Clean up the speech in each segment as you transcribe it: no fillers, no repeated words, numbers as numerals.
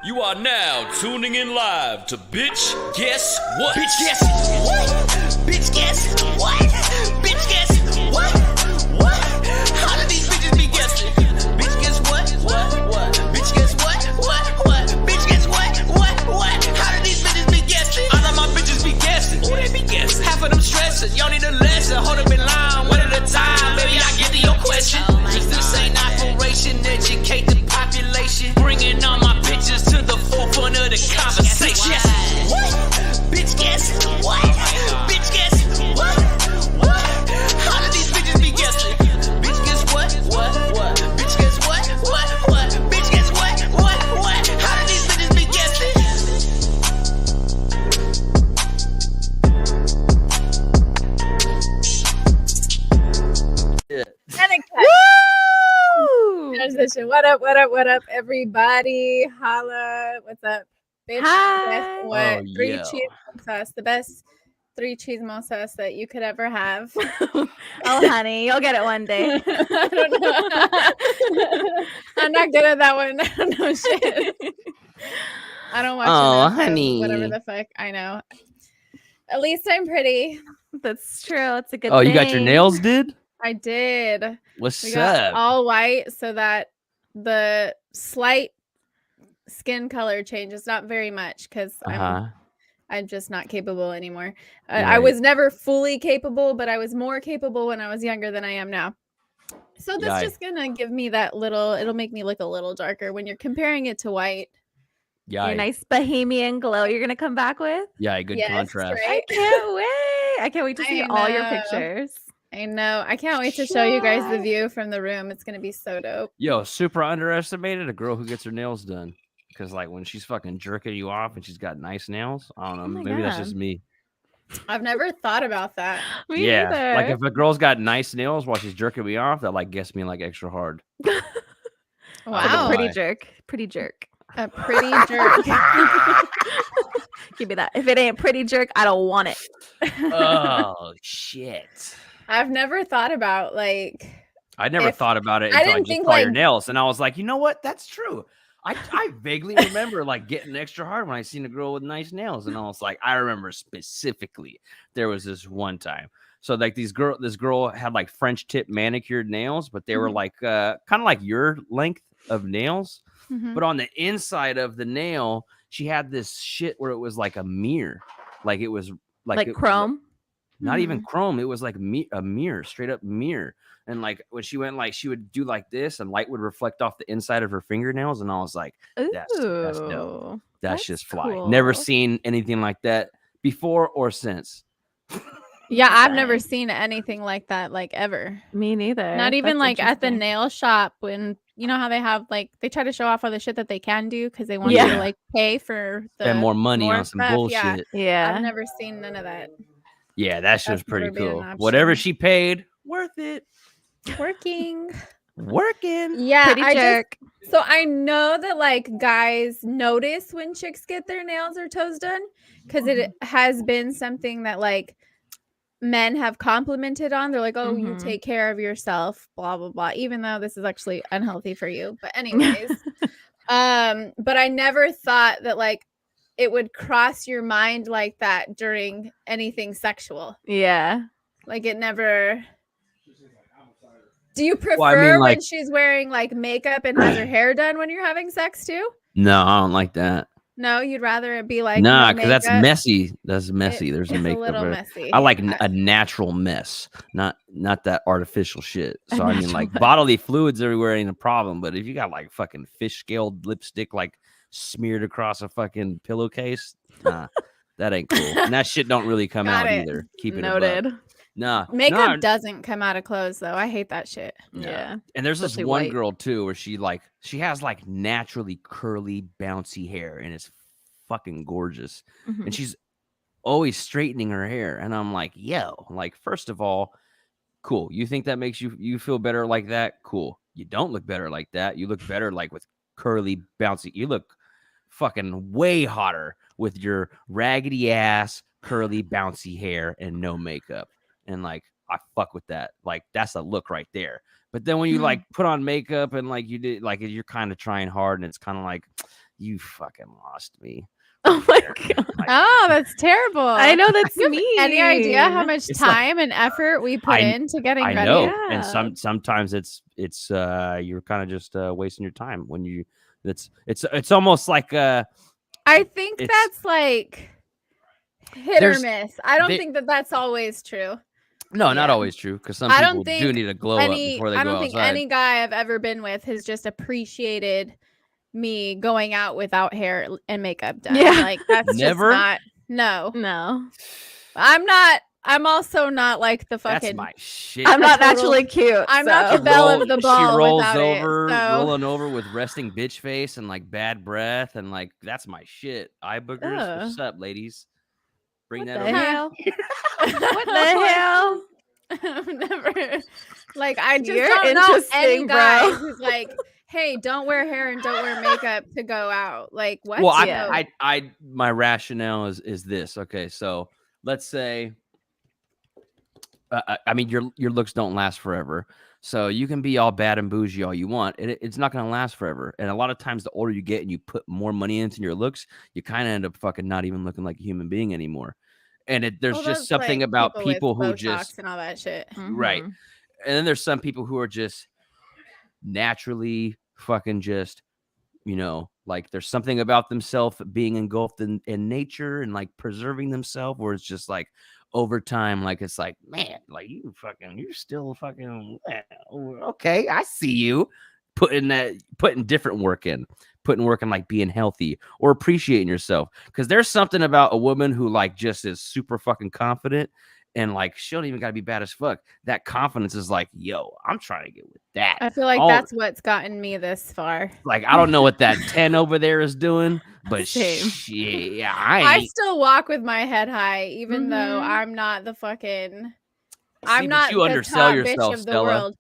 You are now tuning in live to Bitch Guess What? Bitch guess what? Bitch guess what? Bitch guess what? What? How do these bitches be guessing? Bitch guess what? What? Bitch guess what? What? Bitch guess what? What? How do these bitches be guessing? All of my bitches be guessing. Who they be guessing? Half of them stressing. Y'all need a lesson. Hold up in line, one at a time. Baby, I get to your question. This ain't operation. Educate the population. Bringing all my bitches to the forefront of the conversation. What? Bitch guess what? Bitch guess what? How do these bitches be guessing? Bitch guess what? Bitch guess what? Bitch guess what? How do these bitches be guessing? Woo! Transition. What up, everybody? Holla. What's up? Bitch, Hi. guess what? Oh, Three yeah. cheese sauce. The best 3 cheese sauce that you could ever have. Oh, honey, you'll get it one day. I don't know. I'm not good at that one. I don't know shit. I don't watch enough of honey. whatever the fuck. I know. At least I'm pretty. That's true. It's a good Oh, thing. you got your nails did? I did. What's We got up? all white so that the slight skin color changes, not very much, because I'm just not capable anymore. I Right. was never fully capable, but I was more capable when I was younger than I am now. So that's Yikes. just gonna give me that little. It'll make me look a little darker when you're comparing it to white. Yeah, Your nice bohemian glow you're going to come back with. yeah, good Yes, contrast. right? I can't wait. I can't wait to I see all your know. pictures. I know. I can't wait to show you guys the Shut. view from the room. It's gonna be so dope. Yo, super underestimated a girl who gets her nails done. Because like when she's fucking jerking you off and she's got nice nails, I don't know. Oh my Maybe that's God. just me. I've never thought about that. Me yeah. neither. Like if a girl's got nice nails while she's jerking me off, that like gets me like extra hard. Like Wow. a pretty Why? jerk. Pretty jerk. A pretty jerk. Give me that. If it ain't pretty jerk, I don't want it. Oh shit. I've never thought about like I never If- thought about it I until I, didn't just think, saw your like- nails, and I was like, you know what? That's true. I vaguely remember like getting extra hard when I seen a girl with nice nails, and I was like, I remember specifically there was this one time. So like this girl had like French tip manicured nails, but they were Mhm. like kind of like your length of nails, Mhm. but on the inside of the nail, she had this shit where it was like a mirror, like it was Like it- chrome. not even chrome. It was like a mirror, straight up mirror. And like when she went, like she would do like this, and light would reflect off the inside of her fingernails. And I was like, that's dope. Ooh, That's that's just fly. Never cool. seen anything like that before or since. Yeah, I've never Dang. seen anything like that, like ever. Me neither. Not even That's like at the interesting. nail shop when you know how they have like they try to show off all the shit that they can do because they want you Yeah. to like pay for the Spend more money on some stuff. bullshit. Yeah, Yeah. I've never seen none of that. Yeah, that shit was That's never pretty been an cool. option. Whatever she paid, worth it. Working. Working. Yeah, Pretty I just jerk. so I know that like guys notice when chicks get their nails or toes done because it has been something that like men have complimented on. They're like, oh, you Mhm. take care of yourself, blah blah blah. Even though this is actually unhealthy for you, but anyways, but I never thought that like it would cross your mind like that during anything sexual. Yeah. Like it never. Do you prefer Well, I mean, like- when she's wearing like makeup and has her hair done when you're having sex too? No, I don't like that. No, you'd rather it be like Nah, no because that's makeup? messy. That's messy. There's a It's makeup. a little there. messy. I like a natural mess, not that artificial shit. A So I mean, natural like mess. bodily fluids everywhere ain't a problem. But if you got like fucking fish scaled lipstick like smeared across a fucking pillowcase, nah, that ain't cool. And that shit don't really come Got out it. either. Keep it Noted. above. Nah, Makeup nah, doesn't come out of clothes though. I hate that shit. nah. Yeah. And there's this Especially one white. girl too where she has like naturally curly, bouncy hair, and it's fucking gorgeous. Mhm. And she's always straightening her hair, and I'm like, yo, like first of all, cool. You think that makes you feel better like that? Cool. You don't look better like that. You look better like with curly, bouncy. You look fucking way hotter with your raggedy ass, curly, bouncy hair and no makeup. And like I fuck with that. Like that's a look right there. But then when you like put on makeup and like you did, like you're kind of trying hard, and it's kind of like, You fucking lost me. Oh my god. Oh, that's terrible. I know that's You have me. any idea how much It's like- time and effort we put I- into getting I ready? know, Yeah. and sometimes it's you're kind of just wasting your time when you. It's almost like I think It's- that's like hit or There's- miss. I don't they- think that that's always true. no, not Yeah. always true because some I people don't do think need to glow up before they I go don't think outside. any guy I've ever been with has just appreciated me going out without hair and makeup done. Yeah. Like that's Never? just not. No, No. I'm not. I'm also not like the That's fucking. my shit. I'm not total- naturally cute. I'm not so- the belle of the She ball rolls without it, over, so- rolling over with resting bitch face and like bad breath and like that's my shit. Eye boogers. Ugh. What's up, ladies? Bring What that the over. hell? what the hell? I've never. Like I just You're don't know any interesting, guy bro. who's like, hey, don't wear hair and don't wear makeup to go out. Like what? Well, No. I my rationale is this. Okay, so let's say, I mean, your looks don't last forever, so you can be all bad and bougie all you want. It's not gonna last forever. And a lot of times, the older you get and you put more money into your looks, you kind of end up fucking not even looking like a human being anymore. And there's Well, just that's something like about with people who Botox just and all that shit. Right. Mhm. and then there's some people who are just naturally fucking just, like there's something about themselves being engulfed in nature and like preserving themselves where it's just like over time, like it's like, man, like you're still fucking okay. I see you putting different work in, like being healthy or appreciating yourself. Because there's something about a woman who like just is super fucking confident and like she don't even gotta be bad as fuck. That confidence is like, yo, I'm trying to get with that. I feel like All- that's what's gotten me this far. Like I don't know what that 10 over there is doing, but Same. shit, yeah, I I ain't. still walk with my head high, even though Mhm. I'm not the fucking. See, I'm but not you the undersell top yourself, bitch of the Stella. world.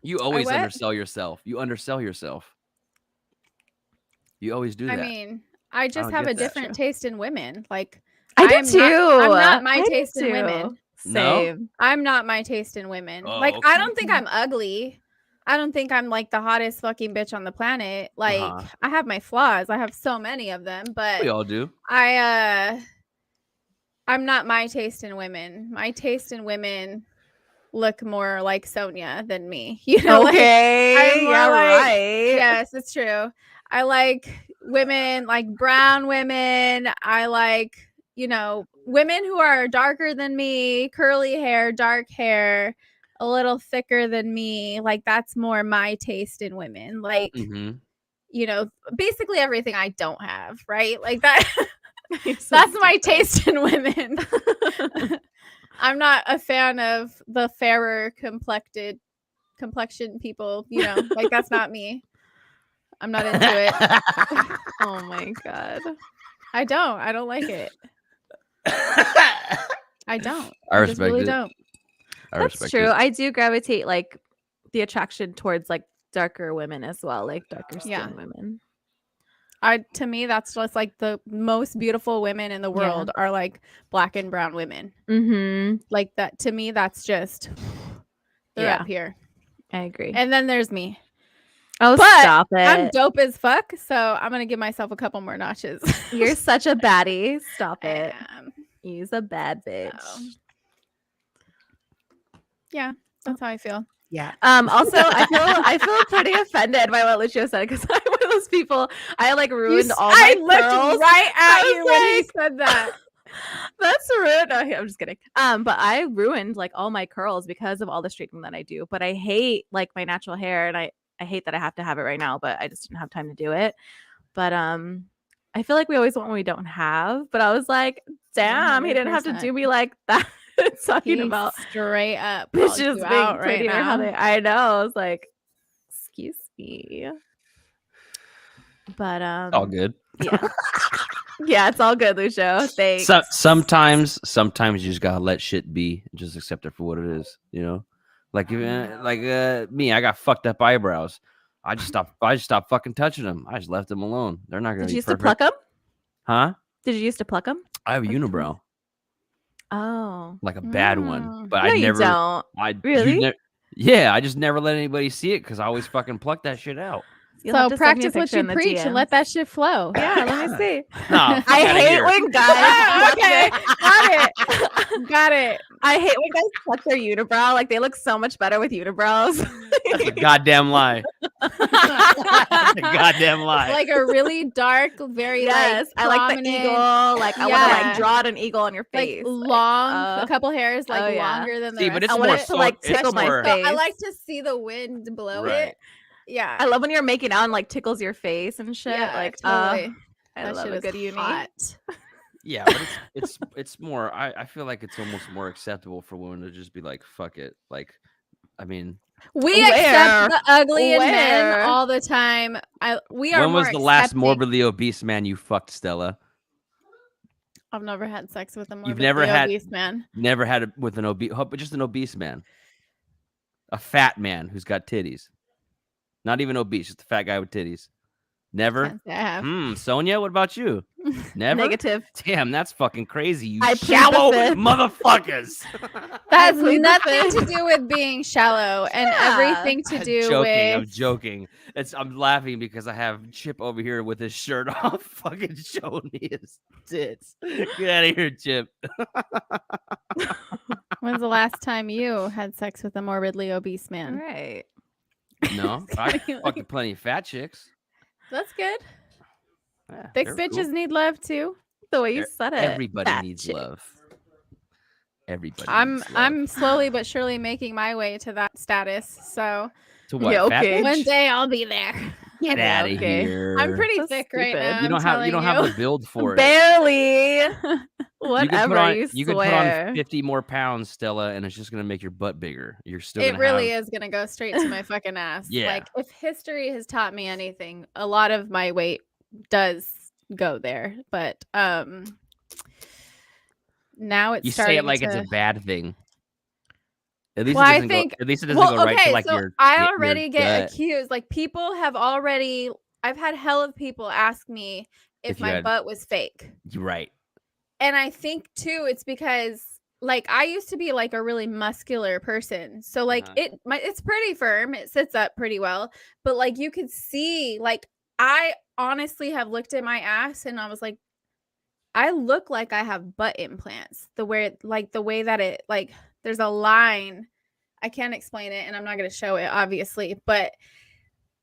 You always what? undersell yourself. You undersell yourself. You always do I that. mean, I just don't have a get that. different taste in women. Like I do am too. I'm not my I do taste in too. women. No? Same. I'm not my taste in women. Oh, Like okay. I don't think I'm ugly. I don't think I'm like the hottest fucking bitch on the planet. Like Uh-huh. I have my flaws. I have so many of them, but We all do. I'm not my taste in women. My taste in women look more like Sonia than me. You know, like, Okay. I'm more Yeah, like- right. yes, it's true. I like women, like brown women. I like, women who are darker than me, curly hair, dark hair, a little thicker than me. Like that's more my taste in women. Like, Mm-hmm. basically everything I don't have, right? Like that. That's my taste in women. I'm not a fan of the fairer complexion people, like that's not me. I'm not into it. Oh my god. I don't like it. I don't. I just respect really it. don't. I That's respect true. it. I do gravitate like the attraction towards like darker women as well, like darker skinned Yeah. women. To me, that's just like the most beautiful women in the world are like black and brown women. Mm-hmm. Like that to me, that's just they're Yeah. up here. I agree. And then there's me. Oh, but stop it. I'm dope as fuck, so I'm gonna give myself a couple more notches. You're such a baddie. Stop I it. am. You's a bad bitch. So, yeah, that's how I feel. Yeah. Also, I feel pretty offended by what Lucio said because I'm one of those people. I like ruined all my I looked curls. right I at was you when he like- said that. That's rude. No, I'm just kidding. But I ruined like all my curls because of all the straightening that I do. But I hate like my natural hair, and I hate that I have to have it right now. But I just didn't have time to do it. But I feel like we always want what we don't have. But I was like, damn, he didn't have to 100%. do me like that. Talking He about straight up called bitches you being out pretty right or how now. they. I know. I was like, excuse me. But All good. yeah. Yeah, it's all good, Lucio. Thanks. Sometimes you just gotta let shit be, and just accept it for what it is. Like me, I got fucked up eyebrows. I just stopped fucking touching them. I just left them alone. They're not gonna Did be you used to perfect. pluck them? Huh? Did you used to pluck them? I have a unibrow, Oh. like a bad one, Mm. but No, I you never. don't. I you Really? yeah, I just never let anybody see it because I always fucking pluck that shit out. You'll have So to send me a practice what picture you in the preach and let DMs. that shit flow. Yeah, let me see. No, fuck I outta hate here. when guys. Okay, got it. Got it. I hate when guys touch their unibrow. Like they look so much better with unibrows. That's a goddamn lie. That's a goddamn lie. It's like a really dark, very yes, like I like the prominent, eagle. Like I want to Yeah. like draw an eagle on your like face. long, uh, a couple hairs like oh, yeah. longer than the See, rest. but it's I of want more it it. to like it's tickle my more- So face. I like to see the wind blow Right. it. Yeah. I love when you're making out and like tickles your face and shit. Yeah, like totally. I That love shit a is good uni. hot. Yeah, but it's more. I feel like it's almost more acceptable for women to just be like, fuck it. Like, I mean, We Where? accept the ugly in men Where? all the time. We are when was more the last accepting. morbidly obese man you fucked, Stella? I've never had sex with a morbidly never had- obese man. Never had it with an obese, but just an obese man, a fat man who's got titties. Not even obese, just a fat guy with titties. Never. Can't say I have. Sonia, what about you? Never. Negative. Damn, that's fucking crazy. You I plead the shallow fifth. motherfuckers. That has plead the nothing fifth. to do with being shallow and Yeah. everything to I'm do joking. I'm with. joking. I'm laughing because I have Chip over here with his shirt off, fucking showing me his tits. Get out of here, Chip. When's the last time you had sex with a morbidly obese man? Right. No, I fucking plenty of fat chicks. That's good. Yeah, Thick they're bitches cool. need love too. The way you said it. Everybody fat needs chick. love. Everybody. I'm needs love. I'm slowly but surely making my way to that status. So to what? Yeah, Fat okay. bitch? one day I'll be there. Get Yeah, out of okay. here. I'm pretty So thick right stupid. now. You don't have a build for it. Barely. You Whatever could put on, you you could put swear. on 50 more pounds, Stella, and it's just gonna make your butt bigger. You're still It gonna really have, is gonna go straight to my fucking ass. Yeah. Like if history has taught me anything, a lot of my weight does go there. But now it's You starting say it like to... it's a bad thing. At least Well, it I doesn't think- go. At least it doesn't go right to like so your. I your already get gut. accused. Like people have already. I've had hell of people ask me if If you my had- butt was fake, You're right. and I think too it's because like I used to be like a really muscular person, so like Uh-huh. it's pretty firm. It sits up pretty well, but like you could see, like I honestly have looked at my ass and I was like, I look like I have butt implants. The way that it like there's a line. I can't explain it and I'm not going to show it obviously, but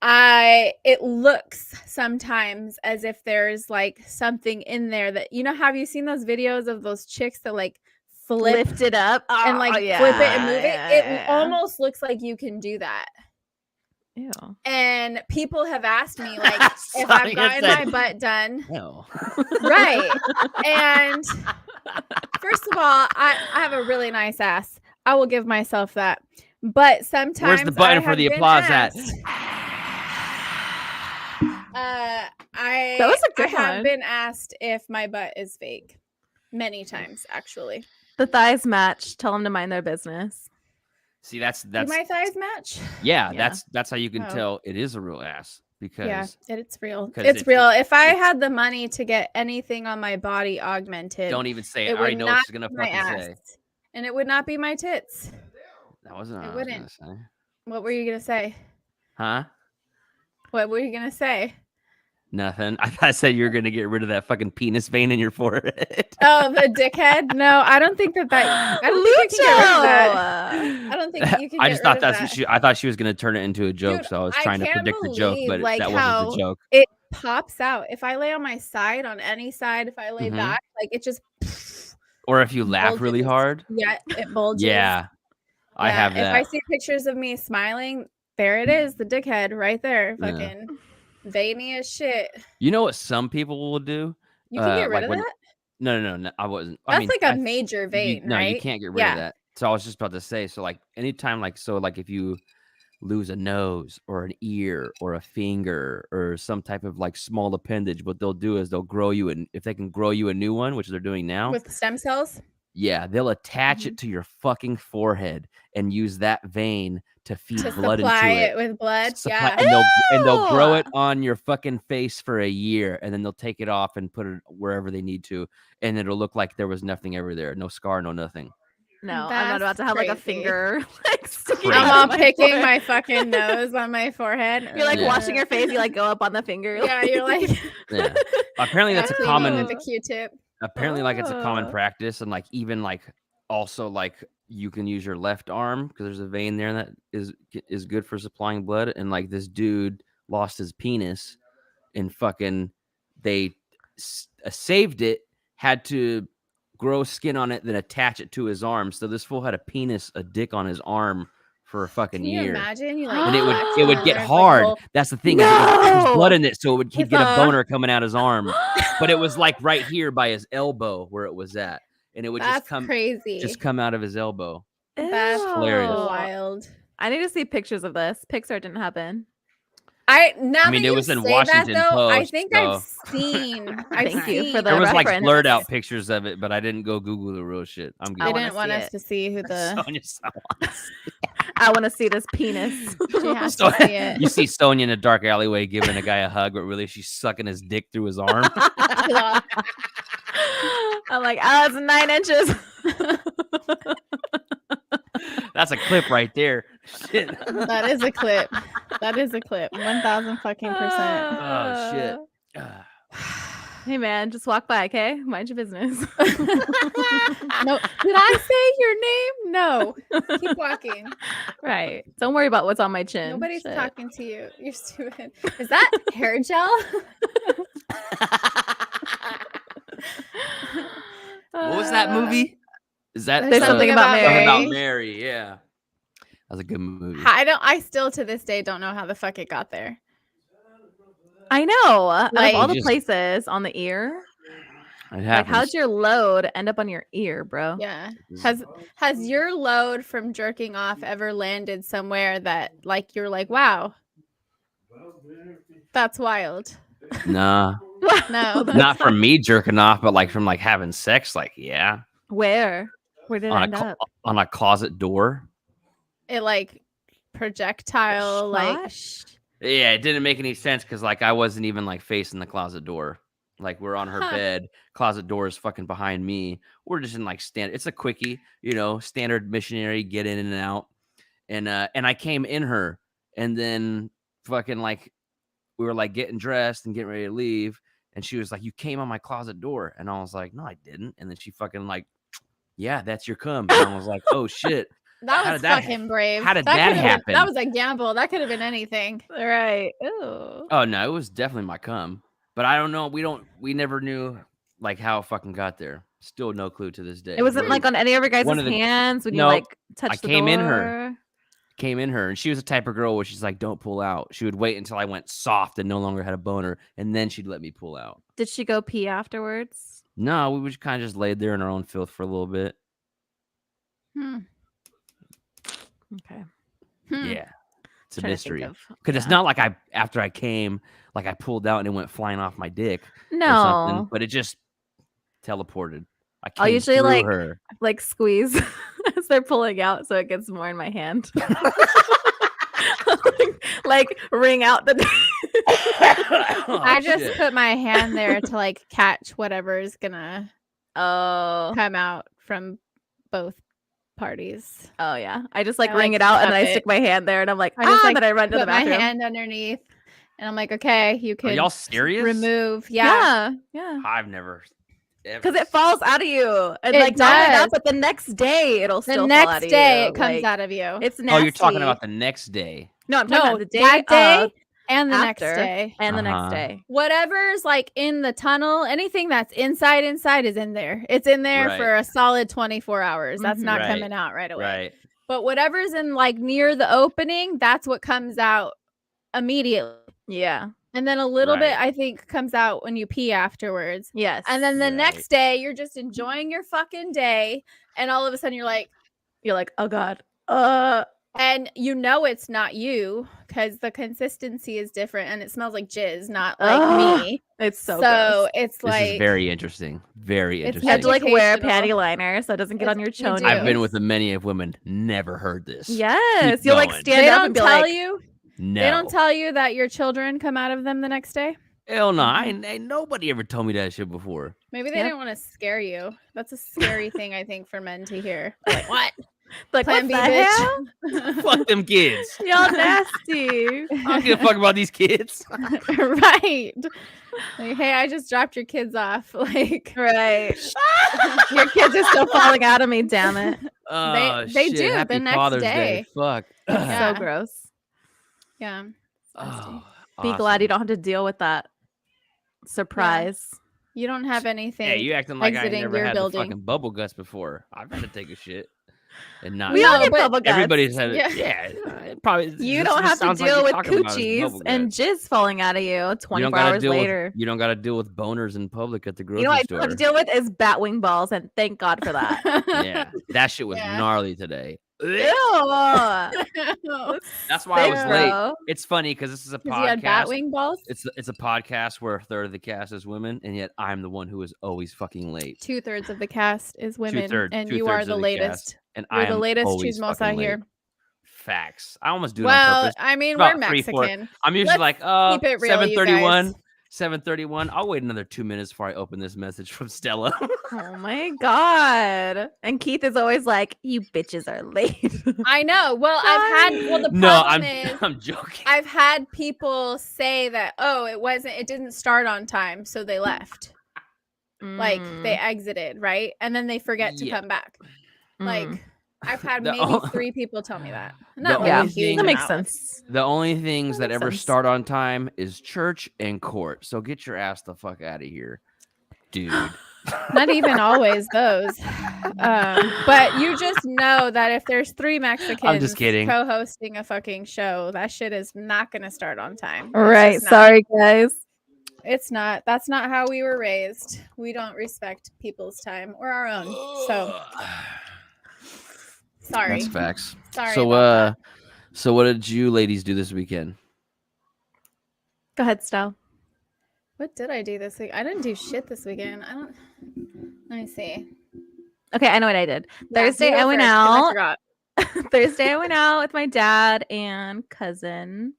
it looks sometimes as if there's like something in there that, have you seen those videos of those chicks that like flip Lift it up and like Oh, yeah, flip it and move yeah, it? It yeah. almost looks like you can do that. Ew. And people have asked me like if I've Sonia gotten said- my butt done. No. Right. And first of all, I have a really nice ass. I will give myself that. But sometimes Where's the button I for have the been applause asked, That was a good I have one. been asked if my butt is fake many times actually. The thighs match. Tell them to mind their business. See, that's Do my thighs match? yeah, Yeah. that's how you can Oh. tell it is a real ass because Yeah, it's real. 'cause It's if real. If I if- had the money to get anything on my body augmented, don't even say it. it I already would know what not she's gonna be my fucking ass. say. And it would not be my tits. That wasn't what It I was wouldn't. gonna say. What were you gonna say? Huh? What were you gonna say? Nothing. I thought I said you were gonna get rid of that fucking penis vein in your forehead. Oh, the dickhead? No, I don't think that. I don't think you can get rid of that. I don't think you can. I get just thought rid of that's what that. she. I thought she was gonna turn it into a joke, Dude, so I was I trying to can't predict the joke, believe, but like, that wasn't how the joke. It pops out. If I lay on my side, on any side, if I lay Mhm. back, like it just Or if you laugh really bulges. hard. Yeah, it bulges. Yeah, I Yeah, have If that. I see pictures of me smiling, there it is, the dickhead right there, Yeah. fucking veiny as shit. You know what some people will do? You can get rid like of when- that. No, I wasn't. I That's mean, like a I- major you- vein, no, right? you can't get rid Yeah. of that. So I was just about to say, so like anytime, like if you lose a nose or an ear or a finger or some type of like small appendage, what they'll do is they'll grow you, and if they can grow you a new one, which they're doing now, With stem cells. yeah, they'll attach Mm-hmm. it to your fucking forehead and use that vein to feed To blood supply into it with blood. Supply- Yeah. and they'll grow Ew. it on your fucking face for a year, and then they'll take it off and put it wherever they need to, and it'll look like there was nothing ever there, no scar, no nothing. No, I'm not That's about to have like a crazy. finger like sticking Crazy. I'm out all of my picking forehead. my fucking nose on my forehead. You're like Yeah. washing your face. You like go up on the finger. Yeah, you're like Yeah. Apparently that's a cleaning common. with a Q-tip. Apparently, like it's a common Oh. practice, and like even like also like you can use your left arm because there's a vein there that is good for supplying blood. And like this dude lost his penis, and fucking they saved it, had to grow skin on it, then attach it to his arm. So this fool had a dick on his arm for a fucking Can you year. imagine? You like And it would touch it would and get there's, like, a hard. whole- That's the thing. Is there's blood No! in it, so he'd It's get a a- boner coming out his arm. But it was like right here by his elbow where it was at, and it would That's just crazy. come out of his elbow. That's hilarious. wild. I need to see pictures of this. Pixar didn't happen. I mean, that it you was in say Washington that, though, I Post, think so- I've seen. I've Thank you for seen- the There was like reference. blurred out pictures of it, but I didn't go Google the real shit. I'm They good. wanna didn't want see us it. to see who the. Sonia Salas. I want to see this penis. She has So- to see it. You see Sonia in a dark alleyway giving a guy a hug, but really she's sucking his dick through his arm. I'm like, oh, it's 9 inches. That's a clip right there. Shit. That is a clip. That is a clip. 1,000 fucking percent. Oh shit. Hey man, just walk by, okay? Mind your business. No, did I say your name? No. Keep walking. Right. Don't worry about what's on my chin. Nobody's Shit. talking to you. You're stupid. Is that hair gel? What was that movie? Is that There's something about Something Mary. about Mary? Yeah, that was a good movie. I still to this day don't know how the fuck it got there. I know. Out Like- of all the Just- places on the ear, It like happens. how'd your load end up on your ear, bro? Yeah. Has your load from jerking off ever landed somewhere that like you're like, wow, that's wild? Nah, No. not from me jerking off, but like from like having sex. Like, yeah, Where? Where did it on end a up? on a closet door. It like projectile like Shot? Yeah, it didn't make any sense because like I wasn't even like facing the closet door. Like we're on her Huh. bed, closet door is fucking behind me. We're just in like it's a quickie, standard missionary, get in and out. And I came in her, and then fucking like we were like getting dressed and getting ready to leave, and she was like, "You came on my closet door," and I was like, "No, I didn't." And then she fucking like, "Yeah, that's your cum." And I was like, "Oh shit." that How was did that fucking brave. how did that could've been- happen? that was a gamble. That could have been anything. Right. Ew. Oh no, it was definitely my cum. But I don't know. We never knew like how it fucking got there. Still no clue to this day. It wasn't like on any of your guys' One of the- hands when you No, like touched I the came in door? her. Came in her, and she was the type of girl where she's like, "Don't pull out." She would wait until I went soft and no longer had a boner, and then she'd let me pull out. Did she go pee afterwards? No, we just kind of just laid there in our own filth for a little bit. Hmm. Okay. Hmm. Yeah, it's a Trying to think mystery of- because it's yeah. not like after I came, like I pulled out and it went flying off my dick or something, No, but it just teleported. I I'll came usually, through like, her. like squeeze as they're pulling out, so it gets more in my hand. like wring out the. Oh, I just shit. put my hand there to like catch whatever is gonna Oh, come out from both parties. oh yeah. I just like I, wring like, it out, and cup then I it. stick my hand there, and I'm like, I just, like, then I run to the Put my bathroom. hand underneath, and I'm like, okay, you Are can y'all serious? remove. Yeah. Yeah. I've never. Because it falls out of you, and It like not only that, does. but the next day it'll The still fall out next of day you. it comes Like, out of you. It's nasty. Oh, you're talking about the next day. no, I'm talking No, about the day, that day of and the next after. day. and the Uh-huh. next day. Whatever's like in the tunnel, anything that's inside is in there. It's in there Right. for a solid 24 hours. That's Mhm. not Right. coming out right away. Right. But whatever's in like near the opening, that's what comes out immediately. Yeah. And then a little bit, Right. I think, comes out when you pee afterwards. Yes. And then the Right. next day, you're just enjoying your fucking day. And all of a sudden, you're like, you're like, oh god. and you know it's not you because the consistency is different and it smells like jizz, not like Ugh, me. It's so, So, gross. it's This like, is very interesting. Very It's You have to interesting. like wear a educational. panty liner so it doesn't get on your You chonies. do. I've been with many of women. Never heard this. Yes. Keep You'll like going. stand they up don't and be tell like, you. No. They don't tell you that your children come out of them the next day. Hell no, ain't nobody ever told me that shit before. Maybe they Yep. didn't want to scare you. That's a scary thing, I think, for men to hear. They're like, what? Like, Plan what B, the bitch. hell? Fuck them kids. Y'all nasty. I don't give a fuck about these kids. Right. Like, hey, I just dropped your kids off. Like, Right. Your kids are still falling out of me, damn it. Oh, they shit. do Happy the next Father's day. Fuck. Yeah. So gross. Yeah. It's nasty. Oh, Be glad awesome. you don't have to deal with that surprise. You don't have anything. Hey, you acting like I ain't exiting never your had building. the fucking bubble guts before. I've had to take a shit and not. We all No, get but bubble guts. Everybody's had it. Yeah. Yeah, it probably. You this don't just have to sounds like deal you're with talking about is coochies bubble and guts. jizz falling out of you You don't 24 gotta hours deal later. with. You don't got to deal with boners in public at the grocery You know what I store. don't have to deal with is bat wing balls, and thank God for that. Yeah, that shit was Yeah. gnarly today. Ew. That's why I was Sick, late. bro. It's funny because this is a Because you had bat podcast. wing balls? It's a podcast where a third of the cast is women, and yet I'm the one who is always fucking late. 2/3 of the cast is women, and you Two-thirds are of the cast, latest. and You're I the am latest always chismosa fucking late. here. Facts. I almost do it on Well, purpose. I mean, About we're 3-4. Mexican. I'm usually Let's like, keep it real, you 7:31. guys. 7:31. I'll wait another 2 minutes before I open this message from Stella. Oh my God. And Keith is always like, you bitches are late. I know. Well, the No, problem is I'm joking. I've had people say that, oh, it didn't start on time, so they left. Like they exited, right? And then they forget to Yeah. come back. Like I've had The maybe o- 3 people tell me that. The Not like yeah, a only huge thing- that makes amount. sense. The only things that makes ever sense. start on time is church and court. So get your ass the fuck out of here, dude. Not even always those. But you just know that if there's 3 Mexicans kidding. co-hosting a fucking show, that shit is not going to start on time. It's Right. just not. Sorry, guys. It's not. That's not how we were raised. We don't respect people's time or our own. So sorry. That's facts. Sorry So about so what did you ladies do this weekend? Go ahead, Stell. What did I do this week? I didn't do shit this weekend. Let me see. Okay, I know what I did. Yeah, Thursday, you go I went first, 'cause I out. forgot. Thursday, I went out with my dad and cousin.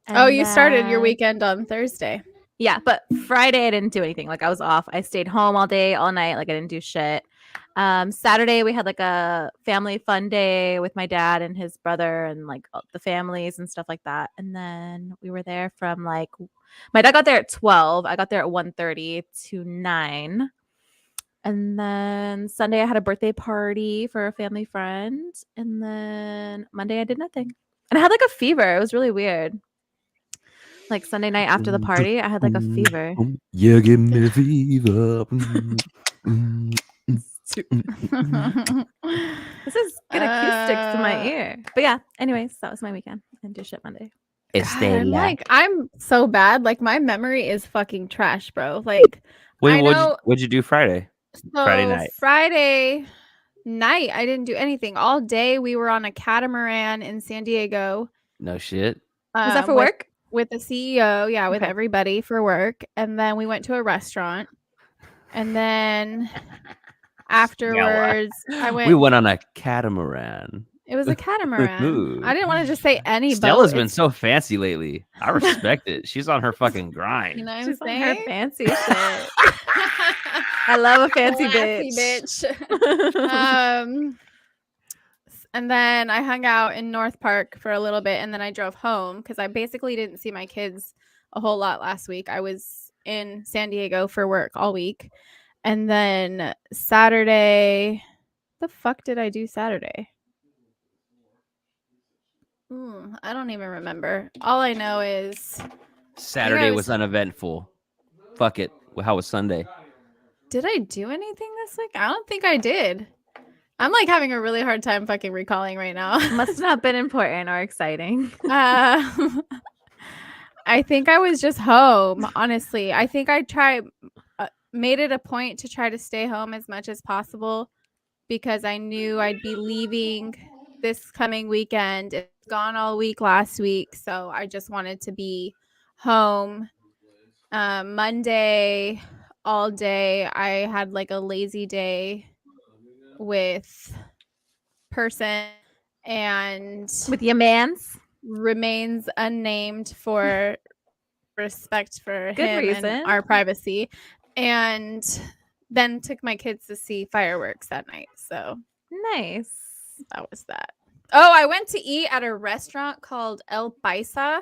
Oh, you started your then- weekend on Thursday. Yeah, but Friday I didn't do anything. Like I was off. I stayed home all day, all night. Like I didn't do shit. Saturday we had like a family fun day with my dad and his brother and like the families and stuff like that. And then we were there from like my dad got there at 12. I got there at 1:30 to 9. And then Sunday I had a birthday party for a family friend. And then Monday I did nothing. And I had like a fever. It was really weird. Like Sunday night after the party, I had like a fever. Yeah, give me the fever. This is good acoustics in my ear. But yeah, anyways, that was my weekend. I didn't do shit Monday. God, I'm so bad. Like my memory is fucking trash, bro. Like I know. What'd you do Friday? Friday night. Friday night, I didn't do anything. All day we were on a catamaran in San Diego. No shit. Was that for with- work? With the CEO, yeah, with Okay. everybody for work. And then we went to a restaurant. And then afterwards, I went. We went on a catamaran. It was a catamaran. Ooh. I didn't want to just say any boat. Stella's been It's- so fancy lately. I respect it. She's on her fucking grind. You know what I'm She's on her saying? fancy shit. I love a fancy Classy bitch. And then I hung out in North Park for a little bit, and then I drove home because I basically didn't see my kids a whole lot last week. I was in San Diego for work all week. And then Saturday, the fuck did I do Saturday? I don't even remember. All I know is, Saturday was- was uneventful. Fuck it. How was Sunday? did I do anything this week? I don't think I did. I'm like having a really hard time fucking recalling right now. Must not have been important or exciting. I think I was just home, honestly. I think I made it a point to try to stay home as much as possible because I knew I'd be leaving this coming weekend. It's gone all week last week, so I just wanted to be home. Monday, all day, I had like a lazy day with person and With your mans? remains unnamed for respect for Good him reason. and our privacy, and then took my kids to see fireworks that night. So Nice. that was that. Oh, I went to eat at a restaurant called El Paisa.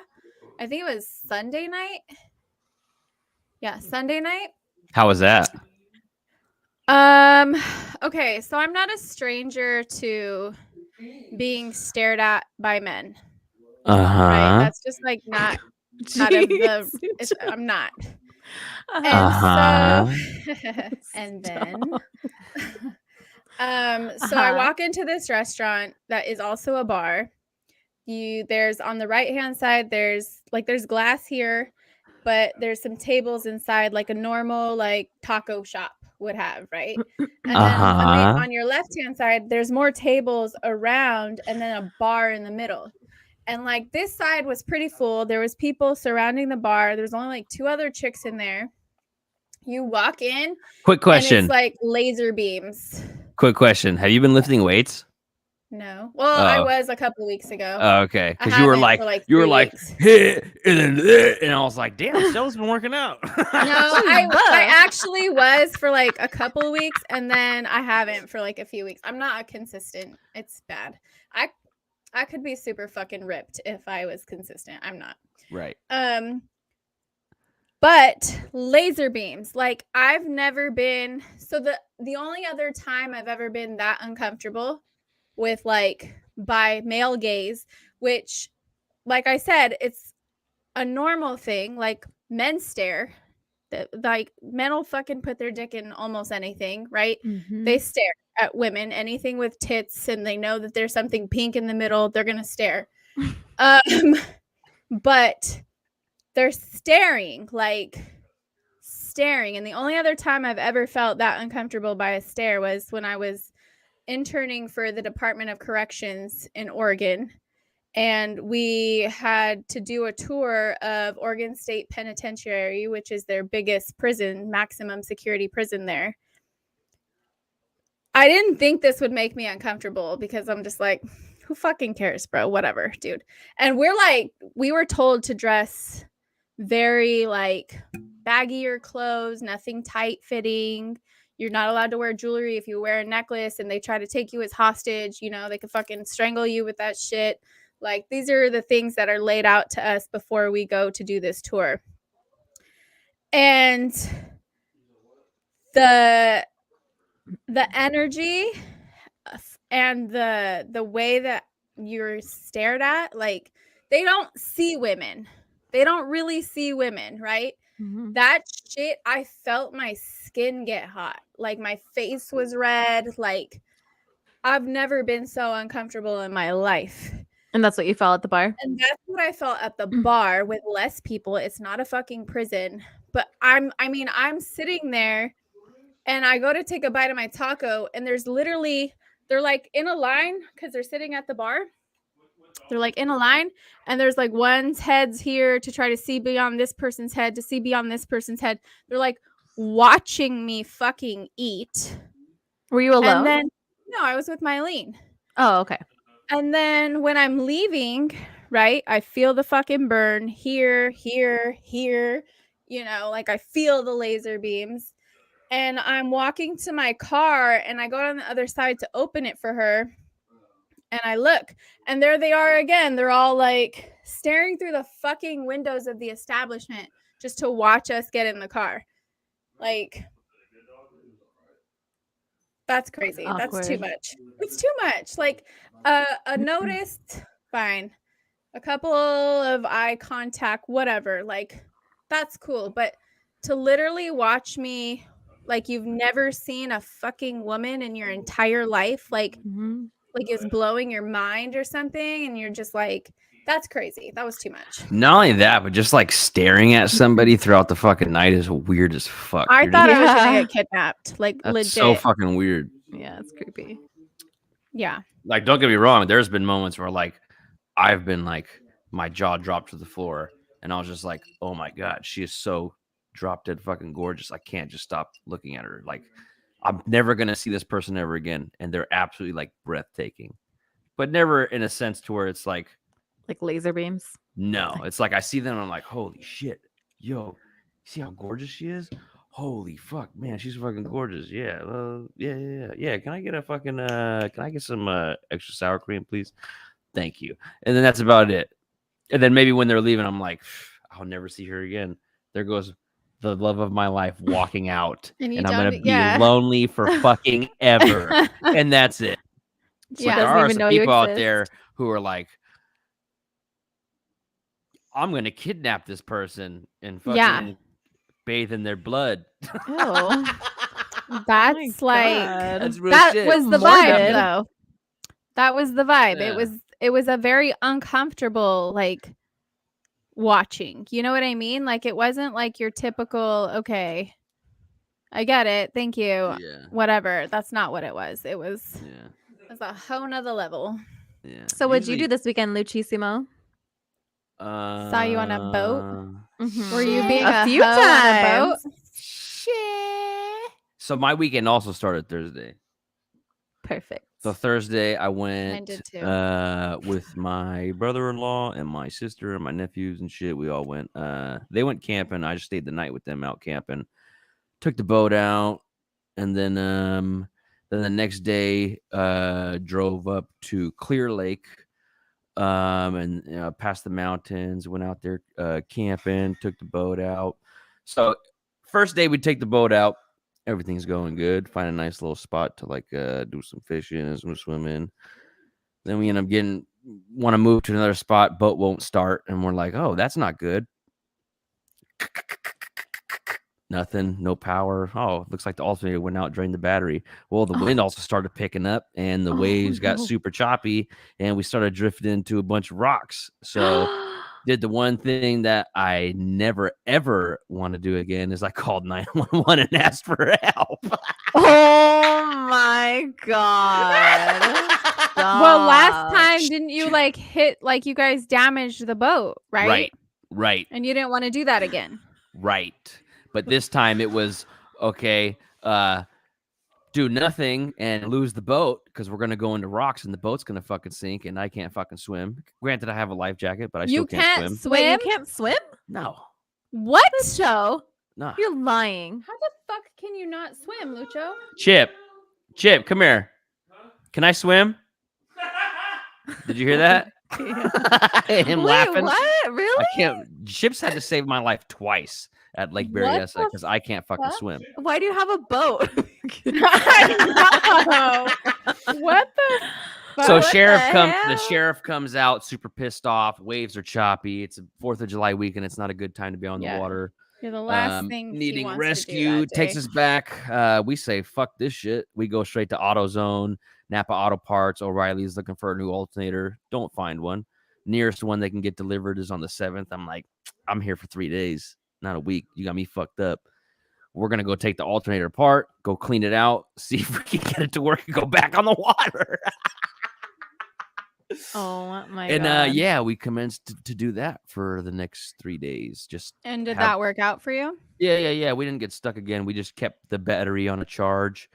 I think it was Sunday night. Yeah, Sunday night. How was that? Okay, so I'm not a stranger to being stared at by men. Right? Uh-huh. That's just like not out of the Jeez. I'm not. Uh-huh. And Uh-huh. so and then Stop. so I walk into this restaurant that is also a bar. There's on the right hand side, there's glass here, but there's some tables inside like a normal like taco shop would have, right? And then Uh-huh. on your left hand side, there's more tables around and then a bar in the middle. And like this side was pretty full. There was people surrounding the bar. There's only like 2 other chicks in there. You walk in Quick and question. it's like laser beams. Quick question. Have you been lifting weights? No. Well, I Oh. was a couple weeks ago. Okay. I Because you were haven't like, for like you were 3 like, weeks. hit, and then, and I was like, damn, Stella's been working out. No, I actually was for like a couple of weeks, and then I haven't for like a few weeks. I'm not consistent. It's bad. I could be super fucking ripped if I was consistent. I'm not. Right. But laser beams, like I've never been. So the only other time I've ever been that uncomfortable with like by male gaze, which, like I said, it's a normal thing. Like men stare. Like men will fucking put their dick in almost anything, right? Mhm. They stare at women, anything with tits, and they know that there's something pink in the middle, they're gonna stare. But they're staring, like staring. And the only other time I've ever felt that uncomfortable by a stare was when I was interning for the Department of Corrections in Oregon. And we had to do a tour of Oregon State Penitentiary, which is their biggest prison, maximum security prison there. I didn't think this would make me uncomfortable because I'm just like, who fucking cares, bro? Whatever, dude. And we were told to dress very like baggier clothes, nothing tight fitting. You're not allowed to wear jewelry. If you wear a necklace and they try to take you as hostage, they could fucking strangle you with that shit. Like, these are the things that are laid out to us before we go to do this tour. And the energy and the way that you're stared at, like, they don't see women. They don't really see women, right? Mhm. That shit, I felt my skin get hot. Like, my face was red. Like, I've never been so uncomfortable in my life. And that's what you felt at the bar? And that's what I felt at the bar with less people. It's not a fucking prison. But I'm sitting there and I go to take a bite of my taco and they're like in a line because they're sitting at the bar. They're like in a line and there's like one's head's here to try to see beyond this person's head, to see beyond this person's head. They're like watching me fucking eat. Were you alone? And then, no, I was with Mylene. Oh, okay. And then when I'm leaving, right, I feel the fucking burn here, like I feel the laser beams. And I'm walking to my car and I go on the other side to open it for her. And I look and there they are again. They're all like staring through the fucking windows of the establishment just to watch us get in the car. Like, that's crazy. Awkward. That's too much. It's too much. Like a notice, fine. A couple of eye contact, whatever. Like, that's cool. But to literally watch me like you've never seen a fucking woman in your entire life, like it's blowing your mind or something, and you're just like, that's crazy. That was too much. Not only that, but just like staring at somebody throughout the fucking night is weird as fuck. I You're thought just- I was gonna Yeah. get kidnapped. Like, that's legit. so fucking weird. Yeah, it's creepy. Yeah. Like, don't get me wrong. There's been moments where like I've been like my jaw dropped to the floor, and I was just like, oh my god, she is so drop dead fucking gorgeous. I can't just stop looking at her. Like, I'm never gonna see this person ever again, and they're absolutely like breathtaking, but never in a sense to where it's like Like laser beams. no. It's like I see them, and I'm like, holy shit. yo, see how gorgeous she is? Holy fuck, man, she's fucking gorgeous. Yeah, yeah. Can I get a fucking can I get some extra sour cream, please? Thank you. And then that's about it. And then maybe when they're leaving, I'm like, I'll never see her again. There goes the love of my life walking out, And you and I'm gonna don't- be yeah. lonely for fucking ever. And that's it. It's like Yeah. there Doesn't are even some know you people out exist. there who are like, I'm gonna kidnap this person and fucking Yeah. bathe in their blood. Ew. That's like God. That's real that shit. was the Morbid. vibe though. That was the vibe. Yeah. It was a very uncomfortable like watching. You know what I mean? Like it wasn't like your typical, okay, I get it. Thank you. Yeah. Whatever. That's not what it was. It was Yeah. a whole nother level. Yeah. So what'd you do this weekend, Luchisimo? Saw you on a boat? Mhm. Were you being a a few hoe on a boat? times? So my weekend also started Thursday. Perfect. So Thursday I went did too. with my brother-in-law and my sister and my nephews and shit. We all went. They went camping. I just stayed the night with them out camping. Took the boat out, and then the next day drove up to Clear Lake, and past the mountains. Went out there camping. Took the boat out. So first day we take the boat out. Everything's going good. Find a nice little spot to like do some fishing and some swimming. Then we end up want to move to another spot. Boat won't start, and we're like, oh, that's not good. Nothing, no power. Oh, looks like the alternator went out, drained the battery. Well, the wind also started picking up, and the waves got super choppy, and we started drifting into a bunch of rocks. So did the one thing that I never ever want to do again is I called 911 and asked for help. Oh my god. Well, last Stop. time didn't you like hit like you guys damaged the boat, right? Right. And you didn't want to do that again. Right. But this time it was okay, do nothing and lose the boat because we're gonna go into rocks and the boat's gonna fucking sink and I can't fucking swim. Granted, I have a life jacket, but I still You can't can't swim. swim. Wait, you can't swim? No. What? Joe, No. you're lying. How the fuck can you not swim, Lucho? Chip, come here. Can I swim? Did you hear that? Him Wait, laughing. what? Really? I can't. Chips had to save my life twice at Lake What Berryessa the because I can't fucking fuck? swim. Why do you have a boat? I know. What the fuck? So What the the hell? sheriff comes out super pissed off. Waves are choppy. It's a 4th of July weekend. It's not a good time to be on the Yeah. water. You're the last thing he Needing wants to do rescue, that takes day. us back. We say fuck this shit. We go straight to AutoZone, Napa Auto Parts. O'Reilly's looking for a new alternator. Don't find one. Nearest one they can get delivered is on the 7th. I'm like, I'm here for 3 days, not a week. You got me fucked up. We're gonna go take the alternator apart, go clean it out, see if we can get it to work, and go back on the water. Oh my And god. yeah, we commenced to do that for the next 3 days. Just And did have- that work out for you? yeah. We didn't get stuck again. We just kept the battery on a charge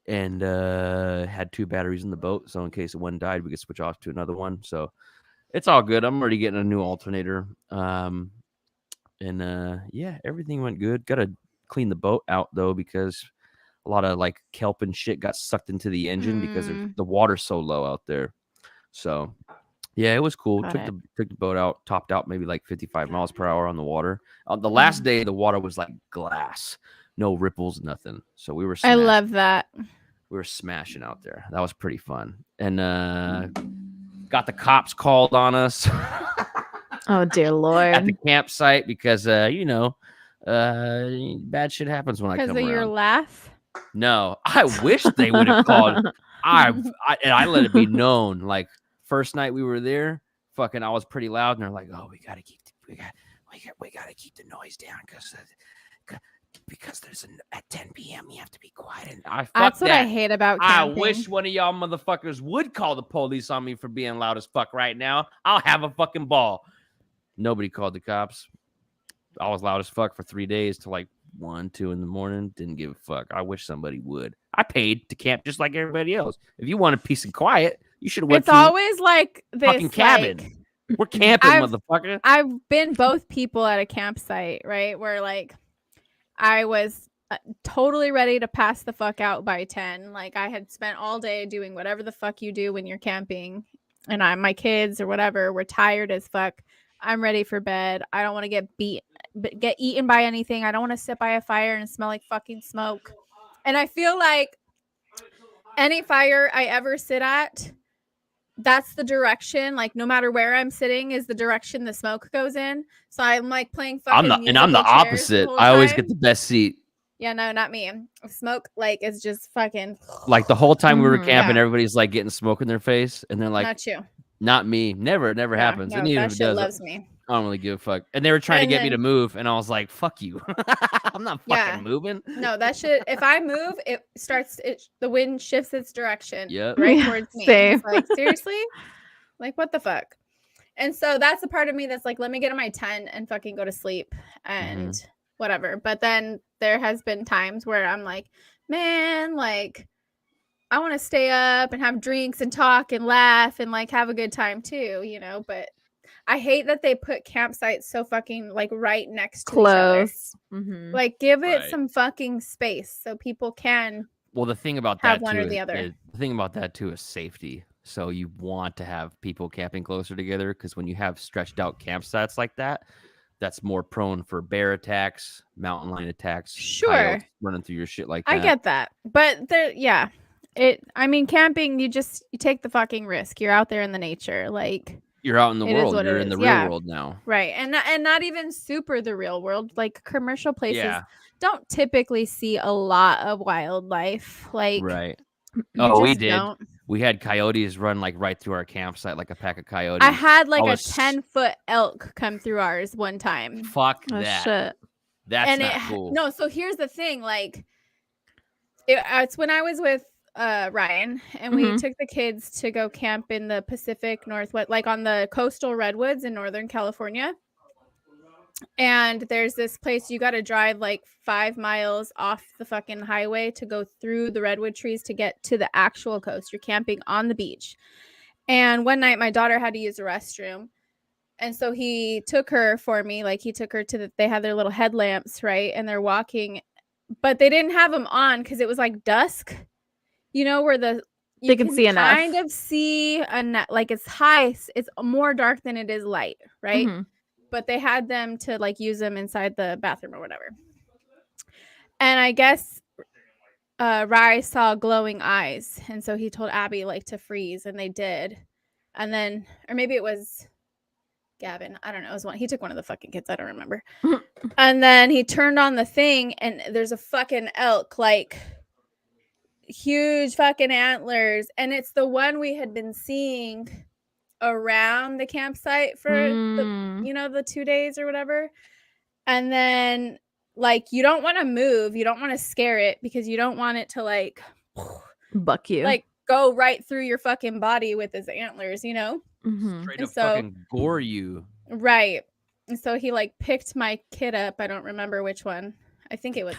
and had 2 batteries in the boat. So in case one died, we could switch off to another one. So it's all good. I'm already getting a new alternator. Yeah, everything went good. Gotta clean the boat out though, because a lot of like kelp and shit got sucked into the engine because the water's so low out there. So yeah, it was cool. Got Took the boat out, topped out maybe like 55 miles per hour on the water. The last day, the water was like glass, no ripples, nothing. So we were. I love that. We were smashing out there. That was pretty fun. And got the cops called on us Oh dear at lord. the campsite because bad shit happens when I Because come of your around. laugh. No, I wish they would have called. And I let it be known. Like first night we were there, fucking, I was pretty loud, and they're like, "Oh, we gotta keep the noise down because there's at 10 p.m. you have to be quiet." And That's what I hate about camping. I wish one of y'all motherfuckers would call the police on me for being loud as fuck right now. I'll have a fucking ball. Nobody called the cops. I was loud as fuck for 3 days till like 1, 2 in the morning. Didn't give a fuck. I wish somebody would. I paid to camp just like everybody else. If you wanted peace and quiet, you should have went It's to always like this fucking cabin. like, We're camping, I've- motherfucker. I've been both people at a campsite, right? Where like I was totally ready to pass the fuck out by 10. Like I had spent all day doing whatever the fuck you do when you're camping, and my kids or whatever were tired as fuck. I'm ready for bed. I don't want to get eaten by anything. I don't want to sit by a fire and smell like fucking smoke. And I feel like any fire I ever sit at, that's the direction, like no matter where I'm sitting is the direction the smoke goes in. So I'm like playing fucking I'm the musical chairs the opposite. whole I always time. get the best seat. Yeah, no, not me. Smoke like is just fucking Like the whole time we were Mhm. camping, Yeah. everybody's like getting smoke in their face, and they're like, not you. "Not me. Never, it never Yeah, happens." no, And even that if it shit does, loves me. I don't really give a fuck. And they were trying to And get me to then- move, and I was like, "Fuck you. I'm not fucking Yeah. moving." No, that shit. If I move, the wind shifts its direction Yep. right Yeah, towards me. same. It's like seriously, like what the fuck? And so that's the part of me that's like, let me get in my tent and fucking go to sleep and whatever. But then there has been times where I'm like, man, like I want to stay up and have drinks and talk and laugh and like have a good time too, you know. But I hate that they put campsites so fucking like right next to each other. Close. Mhm. Like give it Right. some fucking space so people can Well, the thing about have that one too or the other. the thing about that too is safety. So you want to have people camping closer together because when you have stretched out campsites like that, that's more prone for bear attacks, mountain lion attacks, Sure. coyotes running through your shit like that. I get that. But there yeah. I mean camping you take the fucking risk. You're out there in the nature. Like You're out in the It is world. what it You're in the is, real yeah. world now. right. And not even super the real world. Like commercial places Yeah. don't typically see a lot of wildlife. Like Right. you Oh, we just did. don't. We had coyotes run like right through our campsite, like a pack of coyotes. I had like I a was 10-foot elk come through ours one time. Fuck Oh that. shit. That's and not it cool. no, so here's the thing, like it's when I was with Ryan and we Mhm. took the kids to go camp in the Pacific Northwest, like on the coastal redwoods in Northern California. And there's this place you got to drive like 5 miles off the fucking highway to go through the redwood trees to get to the actual coast. You're camping on the beach. And one night my daughter had to use the restroom. And so he took her for me, like he took her to they had their little headlamps, right? And they're walking, but they didn't have them on because it was like dusk, you know, where you can see enough. kind of see like it's high, it's more dark than it is light, right? Mhm. But they had them to like use them inside the bathroom or whatever. And I guess Rye saw glowing eyes, and so he told Abby like to freeze, and they did. And then, or maybe it was Gavin. I don't know. It was one. He took one of the fucking kids. I don't remember. And then he turned on the thing, and there's a fucking elk, like huge fucking antlers, and it's the one we had been seeing around the campsite for the 2 days or whatever. And then like you don't want to move, you don't want to scare it because you don't want it to like Buck you. like go right through your fucking body with his antlers, you know? Mhm. Straight And up so- fucking gore you. Right. And so he like picked my kid up. I don't remember which one. I think it was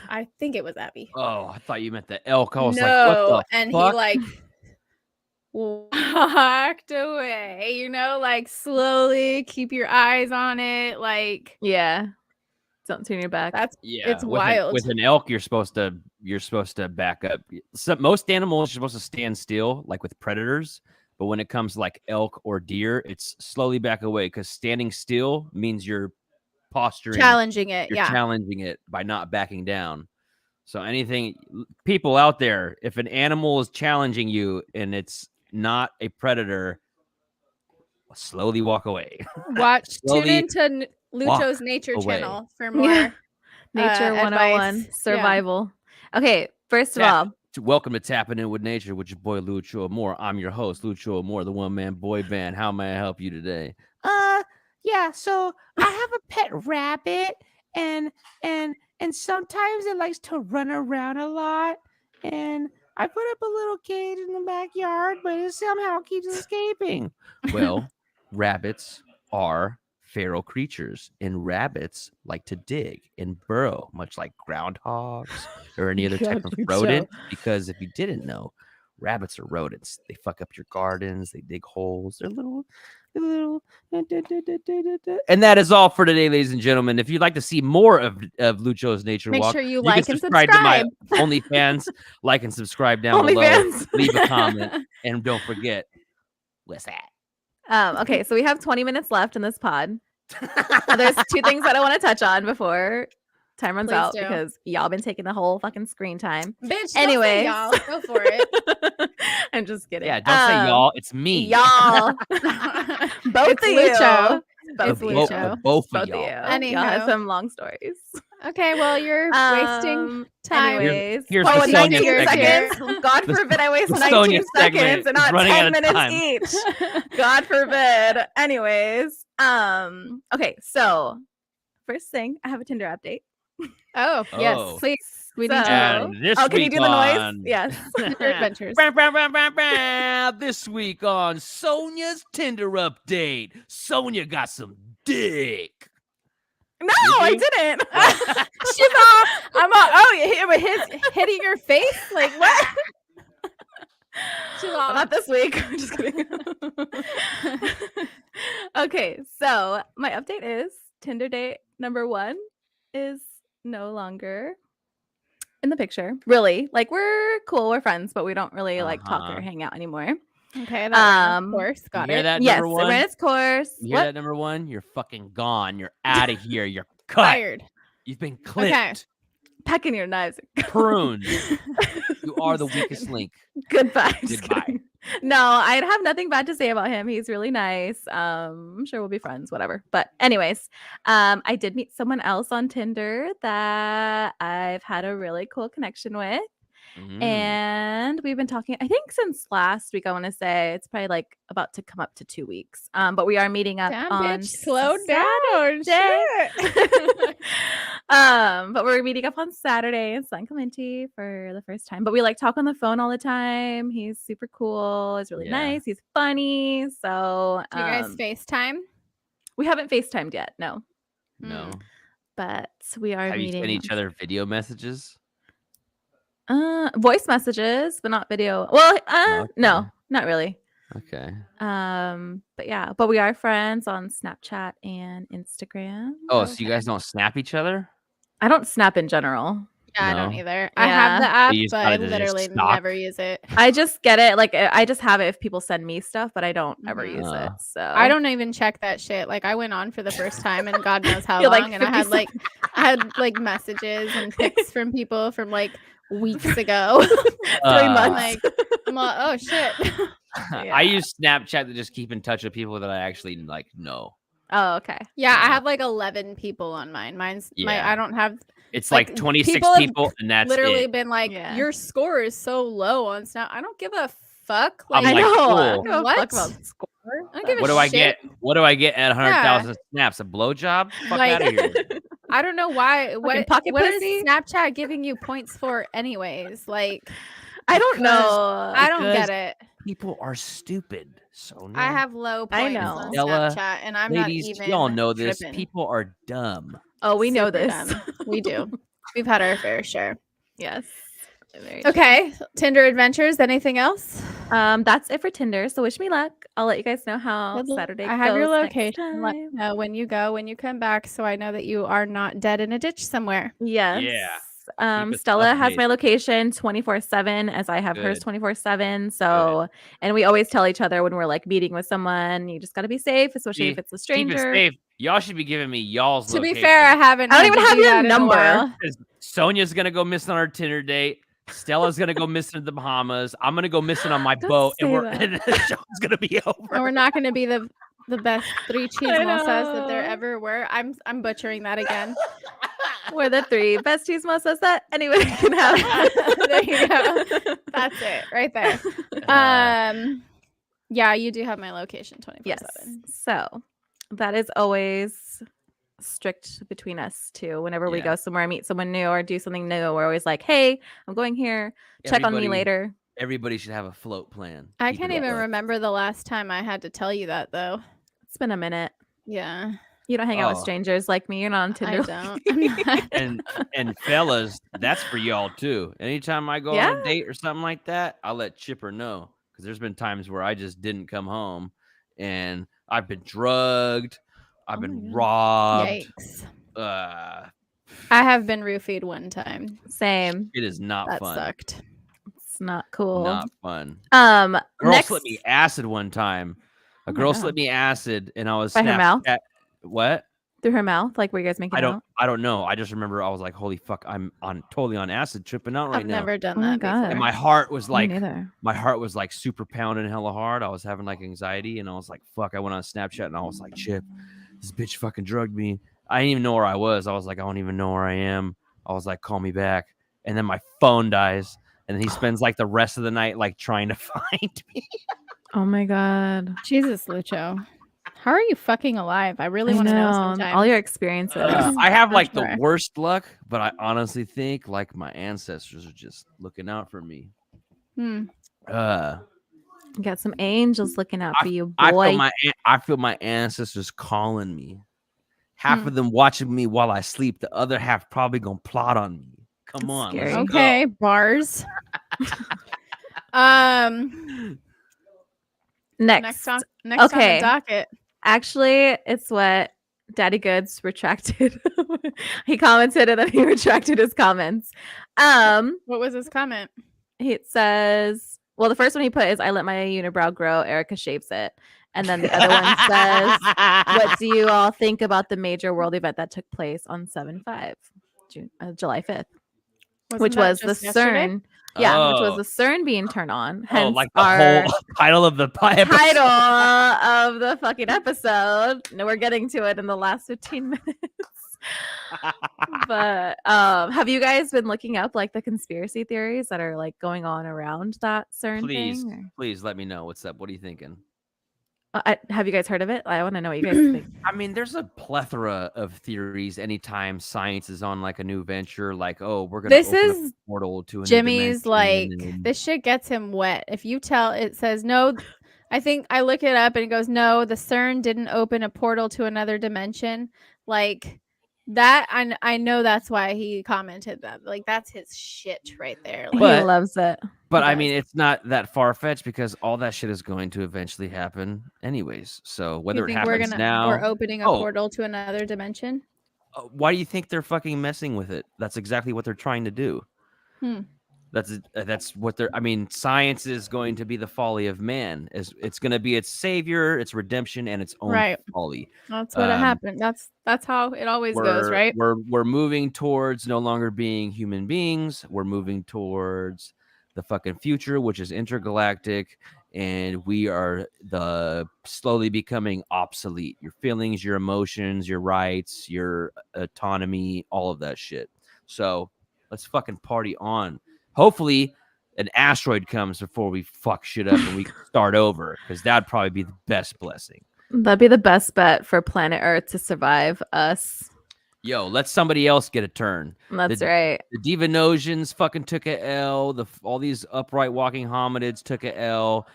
Abby. Oh, I thought you meant the elk. I was No, like, what the and fuck? he like walked away, you know, like slowly keep your eyes on it. Like Yeah. Don't turn your back. that's Yeah, it's with wild. with an elk, you're supposed to back up. Most animals are supposed to stand still, like with predators. But when it comes to like elk or deer, it's slowly back away because standing still means you're posturing, challenging it. you're Yeah. challenging it by not backing down. So people out there, if an animal is challenging you and it's not a predator, slowly walk away. Tune Slowly into Lucho's nature away. channel for more Yeah. Nature 101 advice. survival. Okay, first of all, Welcome to Tapping In with Nature with your boy Lucho Amore. I'm your host, Lucho Amore, the one-man boy band. How may I help you today? Yeah, so I have a pet rabbit and sometimes it likes to run around a lot. And I put up a little cage in the backyard, but it somehow keeps escaping. Well, rabbits are feral creatures, and rabbits like to dig and burrow, much like groundhogs or any other type of God, rodent. Because if you didn't know, rabbits are rodents. They fuck up your gardens. They dig holes. They're And that is all for today, ladies and gentlemen. If you'd like to see more of Lucho's Nature Make Walk, sure you you like can and subscribe to my subscribe. OnlyFans. Like and subscribe down below. OnlyFans. Leave a comment. And don't forget, what's that? Okay, so we have 20 minutes left in this pod. There's two things that I want to touch on before time runs Please out do. because y'all been taking the whole fucking screen time. Bitch, Anyways. don't say y'all. Go for it. I'm just kidding. Yeah, don't say y'all. It's me. Y'all. Both It's of Lucho. you. Both It's of The you. Lucho. both Both of y'all. Y'all have Anywho. some long stories. Okay, well, you're wasting time. Anyways, Here's oh, the Sonia 19 segment. seconds. God The- forbid I waste the 19 Sonia segment seconds and is not running 10 out of minutes time. each. God forbid. Anyways, okay, so first thing, I have a Tinder update. Oh, yes, Oh. please. We So- need to know. And this Oh, can you week do the noise? on- Yes. Tinder adventures. This week on Sonia's Tinder update, Sonia got some dick. No, Did I you? didn't. Shiva, I'm all, oh, his hitting your face? Like, what? Shiva. Not this week. I'm just kidding. Okay, so my update is Tinder date number 1 is no longer in the picture. Really, like we're cool, we're friends, but we don't really like talk or Uh-huh. hang out anymore. Okay, that ran its Um, course. Got You hear it. that, Yes, number it one? ran its course. You hear What? that, number one? You're fucking gone. You're out of here. You're cut. Fired. You've been clipped. Pecking your knives. Pruned. You are the weakest link. Goodbye. Just Goodbye. kidding. No, I'd have nothing bad to say about him. He's really nice. I'm sure we'll be friends, whatever. But anyways, I did meet someone else on Tinder that I've had a really cool connection with. Mm. And we've been talking, I think since last week, I want to say it's probably like about to come up to 2 weeks. But we are meeting up Damn, on bitch, slow down. Saturday. Shit. But we're meeting up on Saturday in San Clemente for the first time. But we like talk on the phone all the time. He's super cool. He's really Yeah. nice. He's funny. So Do you guys FaceTime? we haven't FaceTimed yet, no. No. But we are Have you meeting sent each on other video messages? voice messages, but not video. Well, Okay. no, not really. Okay. But yeah, but we are friends on Snapchat and Instagram. Oh, so you guys don't snap each other? I don't snap in general. Yeah, I don't No. either. I have the Yeah. app, You just but got I it to just literally stalk? never use it. I just get it. Like I just have it if people send me stuff, but I don't ever Mhm. use it. So I don't even check that shit. Like I went on for the first time and God knows how You're long, like and I had like messages and pics from people from like weeks ago. 3 months. Like I'm like, oh shit. Yeah. I use Snapchat to just keep in touch with people that I actually like know. Oh, okay. Yeah, I Yeah. have like 11 people on mine. Mine's Yeah. I don't have It's Like, like 26 people have people, and that's literally it. been like, Yeah. your score is so low on Snap. I don't give a fuck. I'm Like, I like, know. cool. I don't give a What? fuck about score. I don't give a What do I shit. get? What do I get at 100,000 snaps? A blowjob? Fuck Like- out of here. I don't know why. Fucking pocket What is pussy? Snapchat giving you points for, anyways? Like, I don't Because know. I don't Because get it. People are stupid. So I have low I points know. on Stella, Snapchat, and I'm ladies, not even. y'all know this. tripping. People are dumb. Oh, we know Super this. dumb. We do. We've had our fair share. Yes. Very true. Okay, Tinder adventures. Anything else? That's it for Tinder. So wish me luck. I'll let you guys know how Good luck. Saturday I have your goes next location. Let me time. know when you go, when you come back, so I know that you are not dead in a ditch somewhere. Yes. Yeah. Keep us Stella has my updated. location 24/7 as I have hers Good. 24/7. So, and we always tell each other when we're like meeting with someone, you just got to be safe, especially if See, it's a Keep it stranger. safe. Y'all should be giving me y'all's To be location. fair, I haven't. I don't had even to have do your that in a number. while. Because Sonia's gonna go missing on her Tinder date. Stella's gonna go missing to the Bahamas. I'm gonna go missing on my Don't boat, and say we're that. and the show's gonna be over. And we're not going to be the best three chismosas that there know. ever were. I'm butchering that again. We're the 3 best chismosas that anyone can have. There you go. That's it, right there. Yeah, you do have my location 24/7. Yes. So that is always strict between us too. Whenever we Yeah. go somewhere, meet someone new or do something new, we're always like, hey, I'm going here. Check on me Everybody- later. Everybody should have a float plan. I Keep can't it even afloat. remember the last time I had to tell you that though. It's been a minute. Yeah, You don't hang out with Oh. strangers like me. You're not on Tinder. I like don't. me. And fellas, that's for y'all too. Anytime I go on Yeah. a date or something like that, I'll let Chipper know, because there's been times where I just didn't come home, and I've been drugged. I've Oh my been God. robbed. Yikes. I have been roofied one time. Same. It is not That fun. sucked. It's not cool. Not fun. Girl Next slipped me acid one time. A Oh my girl God. slipped me acid, and I was By her mouth? What? through her mouth. Like, were you guys making out? I don't know. I just remember I was like, holy fuck, I'm totally on acid, tripping out right I've now. never done Oh my that God. before. And my heart was Me like, neither. my heart was like super pounding hella hard. I was having like anxiety, and I was like, fuck. I went on Snapchat and I was like, Chip, this bitch fucking drugged me. I didn't even know where I was. I was like, I don't even know where I am. I was like, call me back. And then my phone dies, and then he spends like the rest of the night like trying to find me. Oh my God. Jesus, Lucho. How are you fucking alive? I really I want to know know sometime. all your experiences. I have For like sure. the worst luck, but I honestly think like my ancestors are just looking out for me. Hmm. You got some angels looking out for you, I boy. feel my ancestors calling me. Half Hmm. of them watching me while I sleep. The other half probably gonna plot on me. Come That's on, scary. let's Okay, go. bars. Next. Next on Okay. the docket. Actually, it's what Daddy Goods retracted. He commented and then he retracted his comments. What was his comment? It says, well, the first one he put is, I let my unibrow grow. Erica shaves it. And then the other one says, what do you all think about the major world event that took place on 7/5, July 5th, which Wasn't that was the just yesterday? CERN. Yeah, which was Oh. the CERN being turned on. Hence like the our whole title of the episode. title of the fucking episode. No, we're getting to it in the last 15 minutes. But have you guys been looking up like the conspiracy theories that are like going on around that CERN Please, thing? please let me know what's up. What are you thinking? Have you guys heard of it? I want to know what you guys think. I mean, there's a plethora of theories anytime science is on like a new venture, like, oh, we're gonna This open up is a portal to a new Jimmy's dimension, like and- this shit gets him wet. If you tell it says no, I think I look it up and it goes no, the CERN didn't open a portal to another dimension. Like that, I know that's why he commented that. Like that's his shit right there. Like, He But- loves it. But I does. mean, it's not that far fetched because all that shit is going to eventually happen, anyways. So whether you it think happens now, we're opening a Oh. portal to another dimension? Why do you think they're fucking messing with it? That's exactly what they're trying to do. Hmm. That's what they're. I mean, science is going to be the folly of man. It's going to be its savior, its redemption, and its own Right. folly. That's what it happened. That's how it always goes, right? We're moving towards no longer being human beings. We're moving towards the fucking future, which is intergalactic, and we are slowly becoming obsolete. Your feelings, your emotions, your rights, your autonomy, all of that shit. So let's fucking party on. Hopefully, an asteroid comes before we fuck shit up and we can start over, because that'd probably be the best blessing. That'd be the best bet for planet Earth to survive us. Yo, let somebody else get a turn. That's right. The Divanosians fucking took a L. All these upright walking hominids took a L.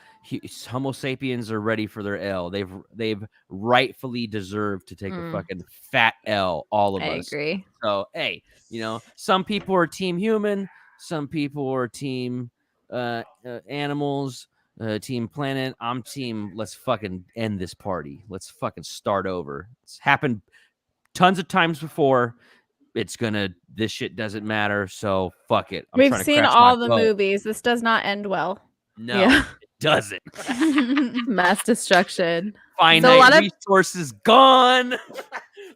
Homo sapiens are ready for their L. They've rightfully deserved to take a fucking fat L. All of us. I agree. So hey, some people are team human, some people are team animals, team planet. I'm team. Let's fucking end this party. Let's fucking start over. It's happened tons of times before. This shit doesn't matter, so fuck it. I'm We've trying to seen crash all my the boat. movies. This does not end well. No, Yeah. it doesn't. Mass destruction. Finite a lot of- resources gone.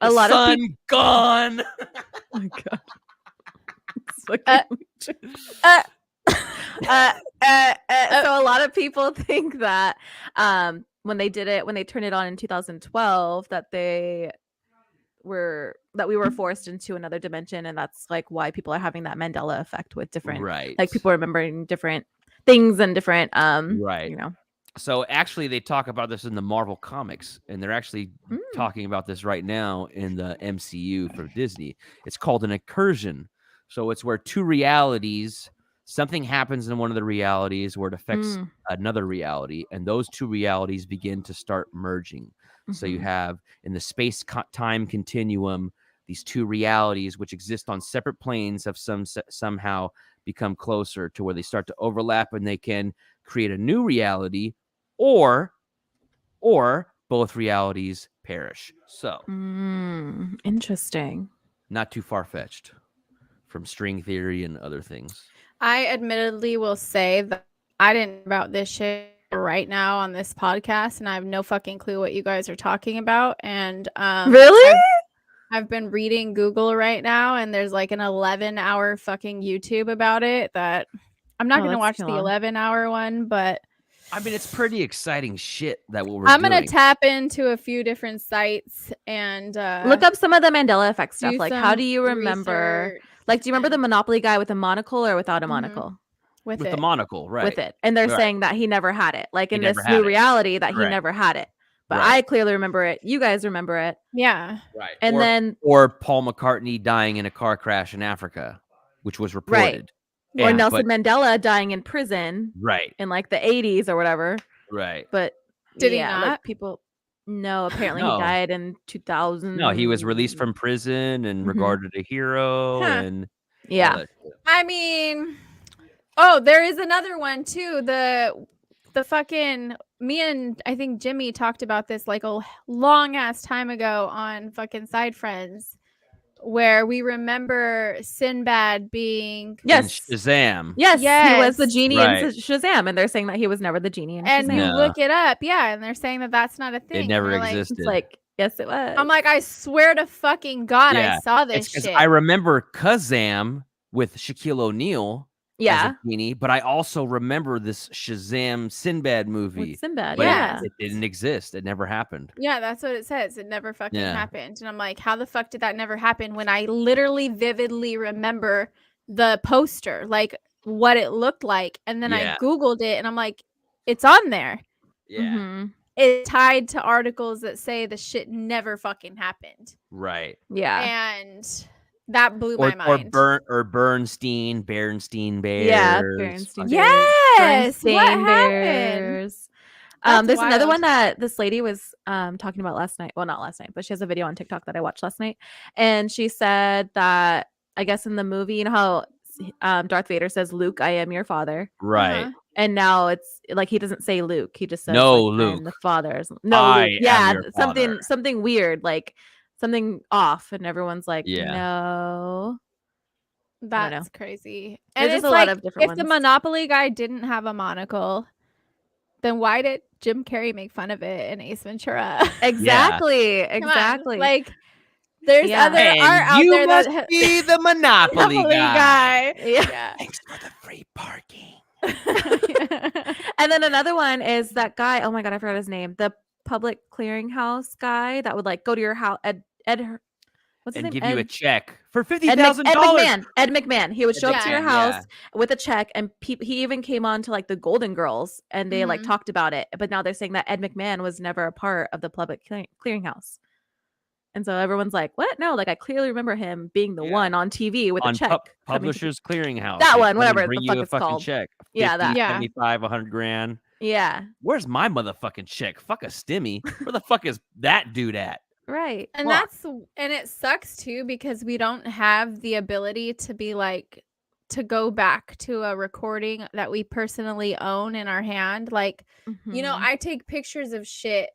A lot of sun gone. Oh my God. So a lot of people think that when they turned it on in 2012, that we were forced into another dimension, and that's like why people are having that Mandela effect with different, Right. like people remembering different things and different Right. So actually, they talk about this in the Marvel comics, and they're actually talking about this right now in the MCU for Disney. It's called an incursion. So it's where two realities, something happens in one of the realities where it affects another reality, and those two realities begin to start merging. So you have in the space-time continuum these two realities which exist on separate planes have somehow become closer to where they start to overlap, and they can create a new reality, or both realities perish. So, Interesting. not too far-fetched from string theory and other things. I admittedly will say that I didn't know about this shit right now on this podcast, and I have no fucking clue what you guys are talking about. And Really? I've been reading Google right now, and there's like an 11-hour fucking YouTube about it that I'm not going to that's watch too the long. 11-hour one, but I mean, it's pretty exciting shit that what we're I'm doing. going to tap into a few different sites and Look up some of the Mandela effect stuff. do Like, how do some you remember? research Like, do you remember the and- Monopoly guy with a monocle or without a Mhm. monocle? with with it. the monocle, right? With it. And they're Right. saying that he never had it. Like, He in this never new had it. reality, that he Correct. never had it. But Right. I clearly remember it. You guys remember it. Yeah. Right. And then, or Paul McCartney dying in a car crash in Africa, which was reported. or Yeah, Nelson but- Mandela dying in prison Right. in like the 80s or whatever. Right. But Did he yeah, not? like people. No, apparently No. he died in 2000. No, he was released from prison and Mhm. regarded a hero Huh. and all Yeah. that shit. I mean, oh, there is another one too. The fucking me and I think Jimmy talked about this like a long ass time ago on fucking Side Friends, where we remember Sinbad being Yes. In Shazam. Yes, he was the Yes. genie Right. in Shazam, and they're saying that he was never the genie in and Shazam. you No. look it up, yeah, and they're saying that that's not a thing. It and never we're like- existed. It's like, yes, it was. I'm like, I swear to fucking God, Yeah, I saw this It's because shit. I remember Kazam with Shaquille O'Neal yeah, as a genie, but I also remember this Shazam Sinbad movie. with Sinbad. But Yeah, it didn't exist. It never happened. Yeah, that's what it says. It never fucking Yeah. happened. And I'm like, how the fuck did that never happen when I literally vividly remember the poster, like what it looked like. And then Yeah. I Googled it and I'm like, it's on there. Yeah. Mhm. It's tied to articles that say the shit never fucking happened. Right. yeah, And that blew my mind. Bernstein Bears. Yeah, Bernstein Bears. Yes. What Bernstein happened? Bears. That's There's another wild. one that this lady was talking about last night. Well, not last night, but she has a video on TikTok that I watched last night, and she said that I guess in the movie, you know how Darth Vader says, "Luke, I am your father," Right. Uh-huh. and now it's like he doesn't say Luke; he just says, No, like, "I am the Luke. father's." No, I Luke. am Yeah, your something father. something weird, like something off, and everyone's like, Yeah. "No." don't know. That's crazy. There's And just it's a lot like, of different if the ones. Monopoly guy didn't have a monocle, then why did Jim Carrey make fun of it in Ace Ventura? Exactly, Come on, exactly. Like, there's Yeah. other art out And you there must that be the Monopoly Monopoly guy. guy. Yeah. Yeah. Thanks for the free parking. And then another one is that guy. Oh my god, I forgot his name. The public clearinghouse guy that would like go to your house. What's his And name? give you a check for Ed $50,000. McMahon. Ed McMahon. He would show up to your McMahon, house with a check, and he even came on to like the Golden Girls, and they like Mhm. talked about it. But now they're saying that Ed McMahon was never a part of the public clearinghouse. And so everyone's like, "What? No, like I clearly remember him being the Yeah. one on TV with on a check." coming to- Publishers Clearinghouse. That They one, come and whatever bring the you fuck a it's fucking called. check. Yeah, that. 50, Yeah. 75, 100 grand. Yeah, Where's my motherfucking check? Fuck a stimmy. Where the fuck is that dude at? right. And Fuck. and it sucks too because we don't have the ability to be like to go back to a recording that we personally own in our hand. Like, you know, Mhm. I take pictures of shit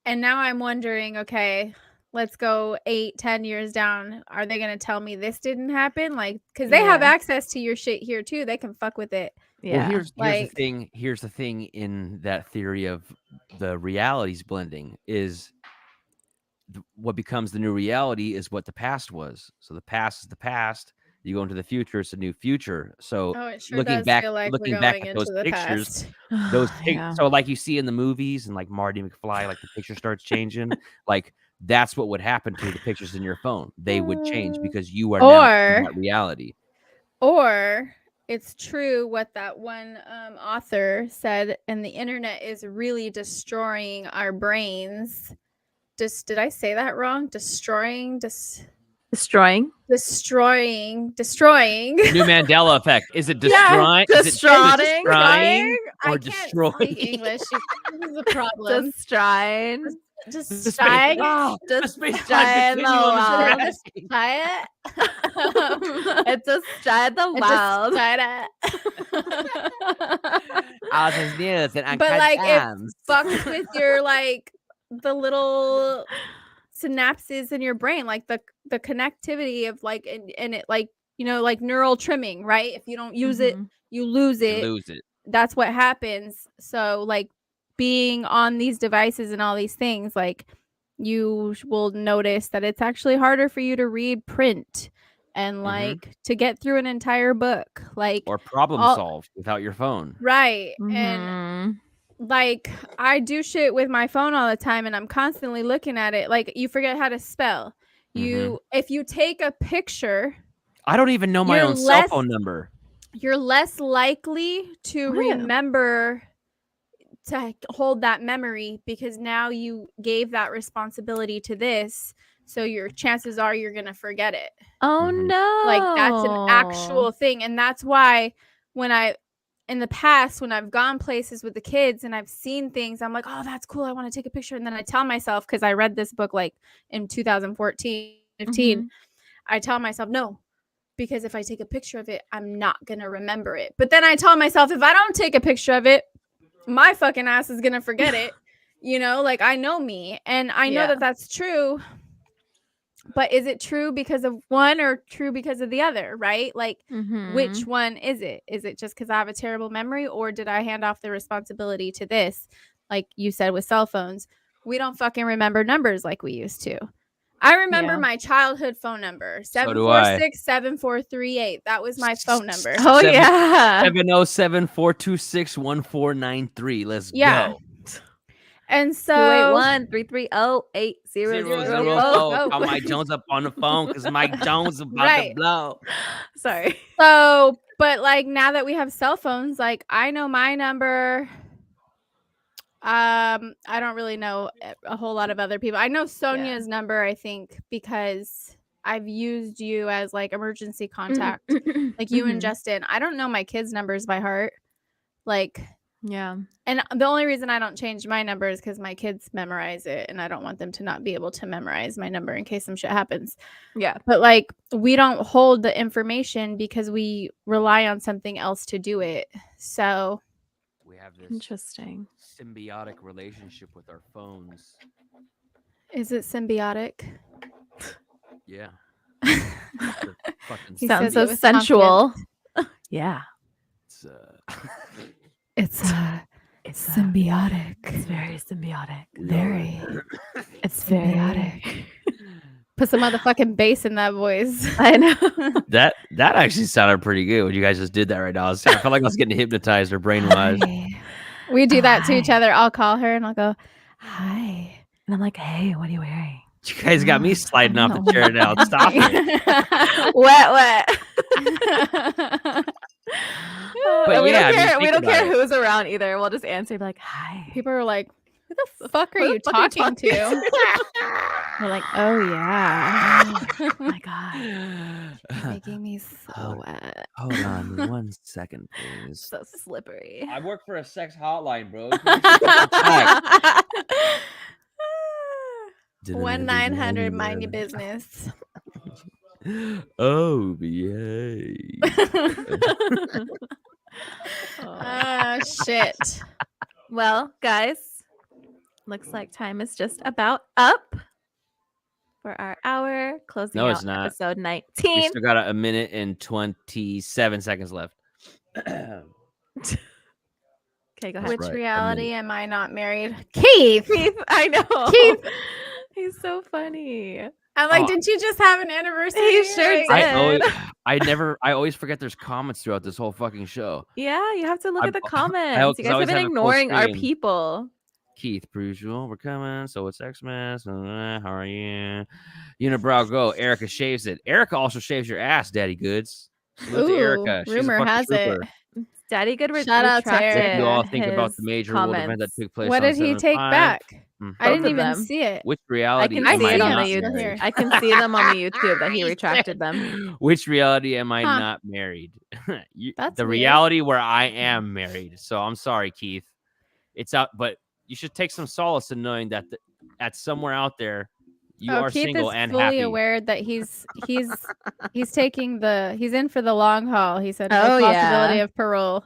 and now I'm wondering, okay, let's go 8-10 years down. Are they going to tell me this didn't happen? Like, because they have Yeah. access to your shit here too. They can fuck with it. Yeah. Well, here's the like- thing. Here's the thing in that theory of the realities blending is what becomes the new reality is what the past was. So the past is the past. You go into the future, it's a new future. So Oh, it sure looking does back- feel like looking we're back going at into those the pictures, past. those Yeah. so like you see in the movies and like Marty McFly, like the picture starts changing. Like that's what would happen to the pictures in your phone. They would change because you are now in Or- that reality. Or it's true what that one author said, and the internet is really destroying our brains. Did I say that wrong? Destroying. Destroying. Destroying. New Mandela effect. Is it Yeah, destroying? Is it destroying. destroying I or can't destroying? speak English. This is a problem. Destroying. Just The space- trying. oh, the Just space-time giant continuum is love. crashing. Try it. It's a stride the Just wild. try it. All this news and But, like, if- times. Fucks with your like the little synapses in your brain, like the connectivity of like and it like like neural trimming, right? If you don't use it, you lose You it. lose it. That's what happens. So like being on these devices and all these things, like you will notice that it's actually harder for you to read print and like to get through an entire book, like Or problem all solve without your phone. right. And like I do shit with my phone all the time and I'm constantly looking at it. Like you forget how to spell. If you take a picture, I don't even know my you're own cell less phone number. you're less likely to remember to hold that memory because now you gave that responsibility to this. So your chances are you're going to forget it. Oh no. Like that's an actual thing. And that's why in the past, when I've gone places with the kids and I've seen things, I'm like, oh, that's cool. I want to take a picture. And then I tell myself, because I read this book like in 2014, 15, I tell myself, no, because if I take a picture of it, I'm not going to remember it. But then I tell myself, if I don't take a picture of it, my fucking ass is going to forget it. Like I know me and I know that that's true. But is it true because of one or true because of the other, right? Like, which one is it? Is it just because I have a terrible memory or did I hand off the responsibility to this? Like you said with cell phones, we don't fucking remember numbers like we used to. I remember my childhood phone number, 746-7438. That was my phone number. Oh, yeah. 707-426-1493. Let's go. And so 281-330-8000. Call Mike Jones up on the phone because Mike Jones is about to blow. Sorry. So, but like now that we have cell phones, like I know my number. I don't really know a whole lot of other people. I know Sonia's number, I think, because I've used you as like emergency contact, like you and Justin. I don't know my kids' numbers by heart. Like, yeah. And the only reason I don't change my number is because my kids memorize it and I don't want them to not be able to memorize my number in case some shit happens. Yeah. But like we don't hold the information because we rely on something else to do it. So we have this interesting symbiotic relationship with our phones. Is it symbiotic? Yeah. Sounds so sensual. Yeah. It's symbiotic. It's very symbiotic. It's symbiotic. Put some motherfucking bass in that voice. I know. That actually sounded pretty good when you guys just did that right now. I felt like I was getting hypnotized or brainwashed. We do that to each other. I'll call her and I'll go, hi. And I'm like, hey, what are you wearing? You guys got me sliding off the chair now. Stop it. Wet. But we yeah, we don't care who's around either. We'll just answer, be like, hi. People are like, who the fuck are you talking to? We're like, oh yeah. Oh my god. You're making me so wet. Hold on 1 second, please. So slippery. I work for a sex hotline, bro. 1-900 mind your business. Oh, yay. Shit. Well, guys, looks like time is just about up for our hour. Closing out it's not. episode 19. We still got a minute and 27 seconds left. Okay, go ahead. Which reality am I not married? Keith, I know. Keith. He's so funny. I'm like, didn't you just have an anniversary? He sure did. I always forget there's comments throughout this whole fucking show. Yeah, you have to look at the comments. You guys have been ignoring our people. Keith, per usual, we're coming. So it's Xmas. How are you? Unibrow, go. Erica shaves it. Erica also shaves your ass, Daddy Goods. Ooh, Erica. Rumor has it. Daddy Good Shout out to Eric. What do you all think about the major world event that took place? What did he take back? I didn't even see it. Which reality? I can see it on the YouTube. I can see them on the YouTube that he retracted them. Which reality am I not married? That's the weird. reality where I am married. So I'm sorry, Keith. It's out, but you should take some solace in knowing that at somewhere out there you are Keith single is and fully happy. aware that he's taking he's in for the long haul. He said, no possibility of parole.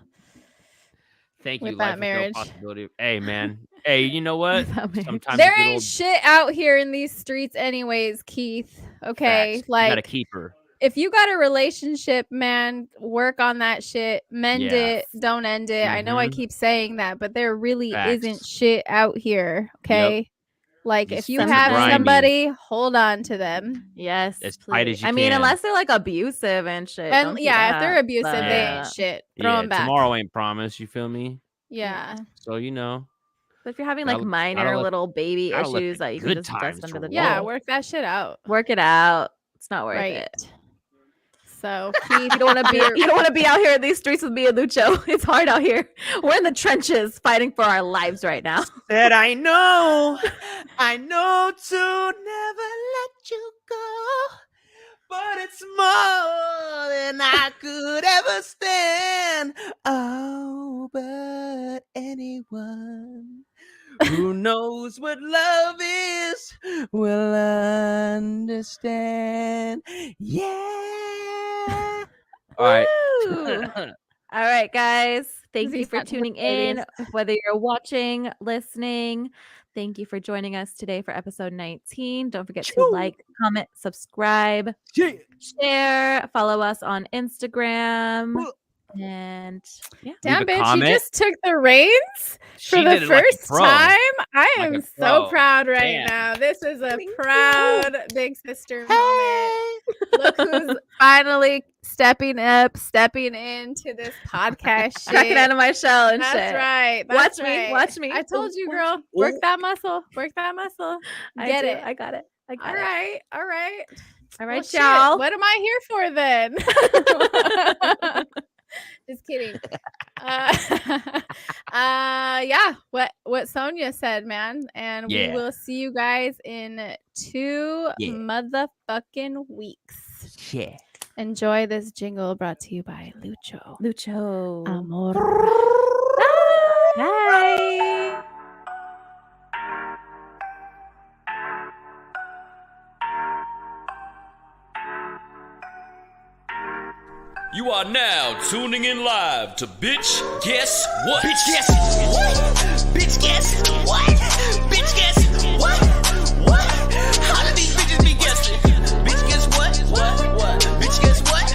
Thank with you, that life marriage. with no possibility. Hey, man. Hey, you know what? Without marriage. Sometimes There a good ain't old shit out here in these streets, anyways, Keith. Okay, facts. You gotta like keep her. if you got a relationship, man, work on that shit. Mend Yeah. it. Don't end it. I know I Mhm. keep saying that, but there really isn't Facts. shit out here. Okay. Like Just if you keep her have grinding somebody, hold on to them. Yes, as tight please. as you I mean, can. unless they're like abusive and shit. And don't do yeah, if they're that, abusive, they ain't but- shit. Throw Yeah, them back. tomorrow ain't promised. You feel me? Yeah. So you know, But if you're having like Gotta- minor gotta let- little baby gotta let the issues that you can good just times dust under the Yeah, rug, work that shit out. work it out. It's not worth Right. it. So Keith, You don't want to be you don't want to be out here in these streets with me and Lucho. It's hard out here. We're in the trenches fighting for our lives right now. that I know to never let you go, but it's more than I could ever stand. Oh, but anyone who knows what love is will understand. Yeah. All right. Woo! All right, guys. Thank He's you for got tuning ladies. in. Whether you're watching, listening, thank you for joining us today for episode 19. Don't forget to like, comment, subscribe, share, follow us on Instagram. And yeah. damn Leave a bitch, you comment. just took the reins She for the did it like a first pro. time. I Like am a so pro. proud right Damn. now. This is a Thank you. proud big sister moment. Look who's finally stepping into this podcast shit. Cracking out of my shell and That's shit. right. Watch That's me, right. watch me. I told Ooh, you, watch girl. me. Work Ooh. that muscle. Work that muscle. I Get do. it. I got it. I got All it. right. All right. All Well, right, shit, y'all. what am I here for then? Just kidding. Yeah. What Sonia said, man. And we Yeah. will see you guys in 2 Yeah. motherfucking weeks. Yeah. Enjoy this jingle brought to you by Lucho. Lucho. Amor. Bye. You are now tuning in live to Bitch Guess What? Bitch Guess What? Bitch Guess What? Bitch Guess What? What? How do these bitches be guessing? Bitch Guess What? What? Bitch Guess What?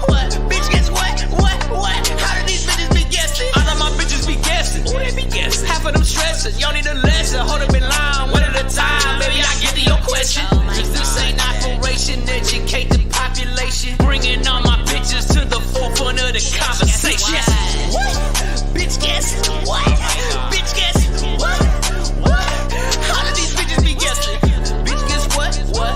What? Bitch Guess What? What? How do these bitches be guessing? All of my bitches be guessing. Who they be guessing? Half of them stressing. Y'all need to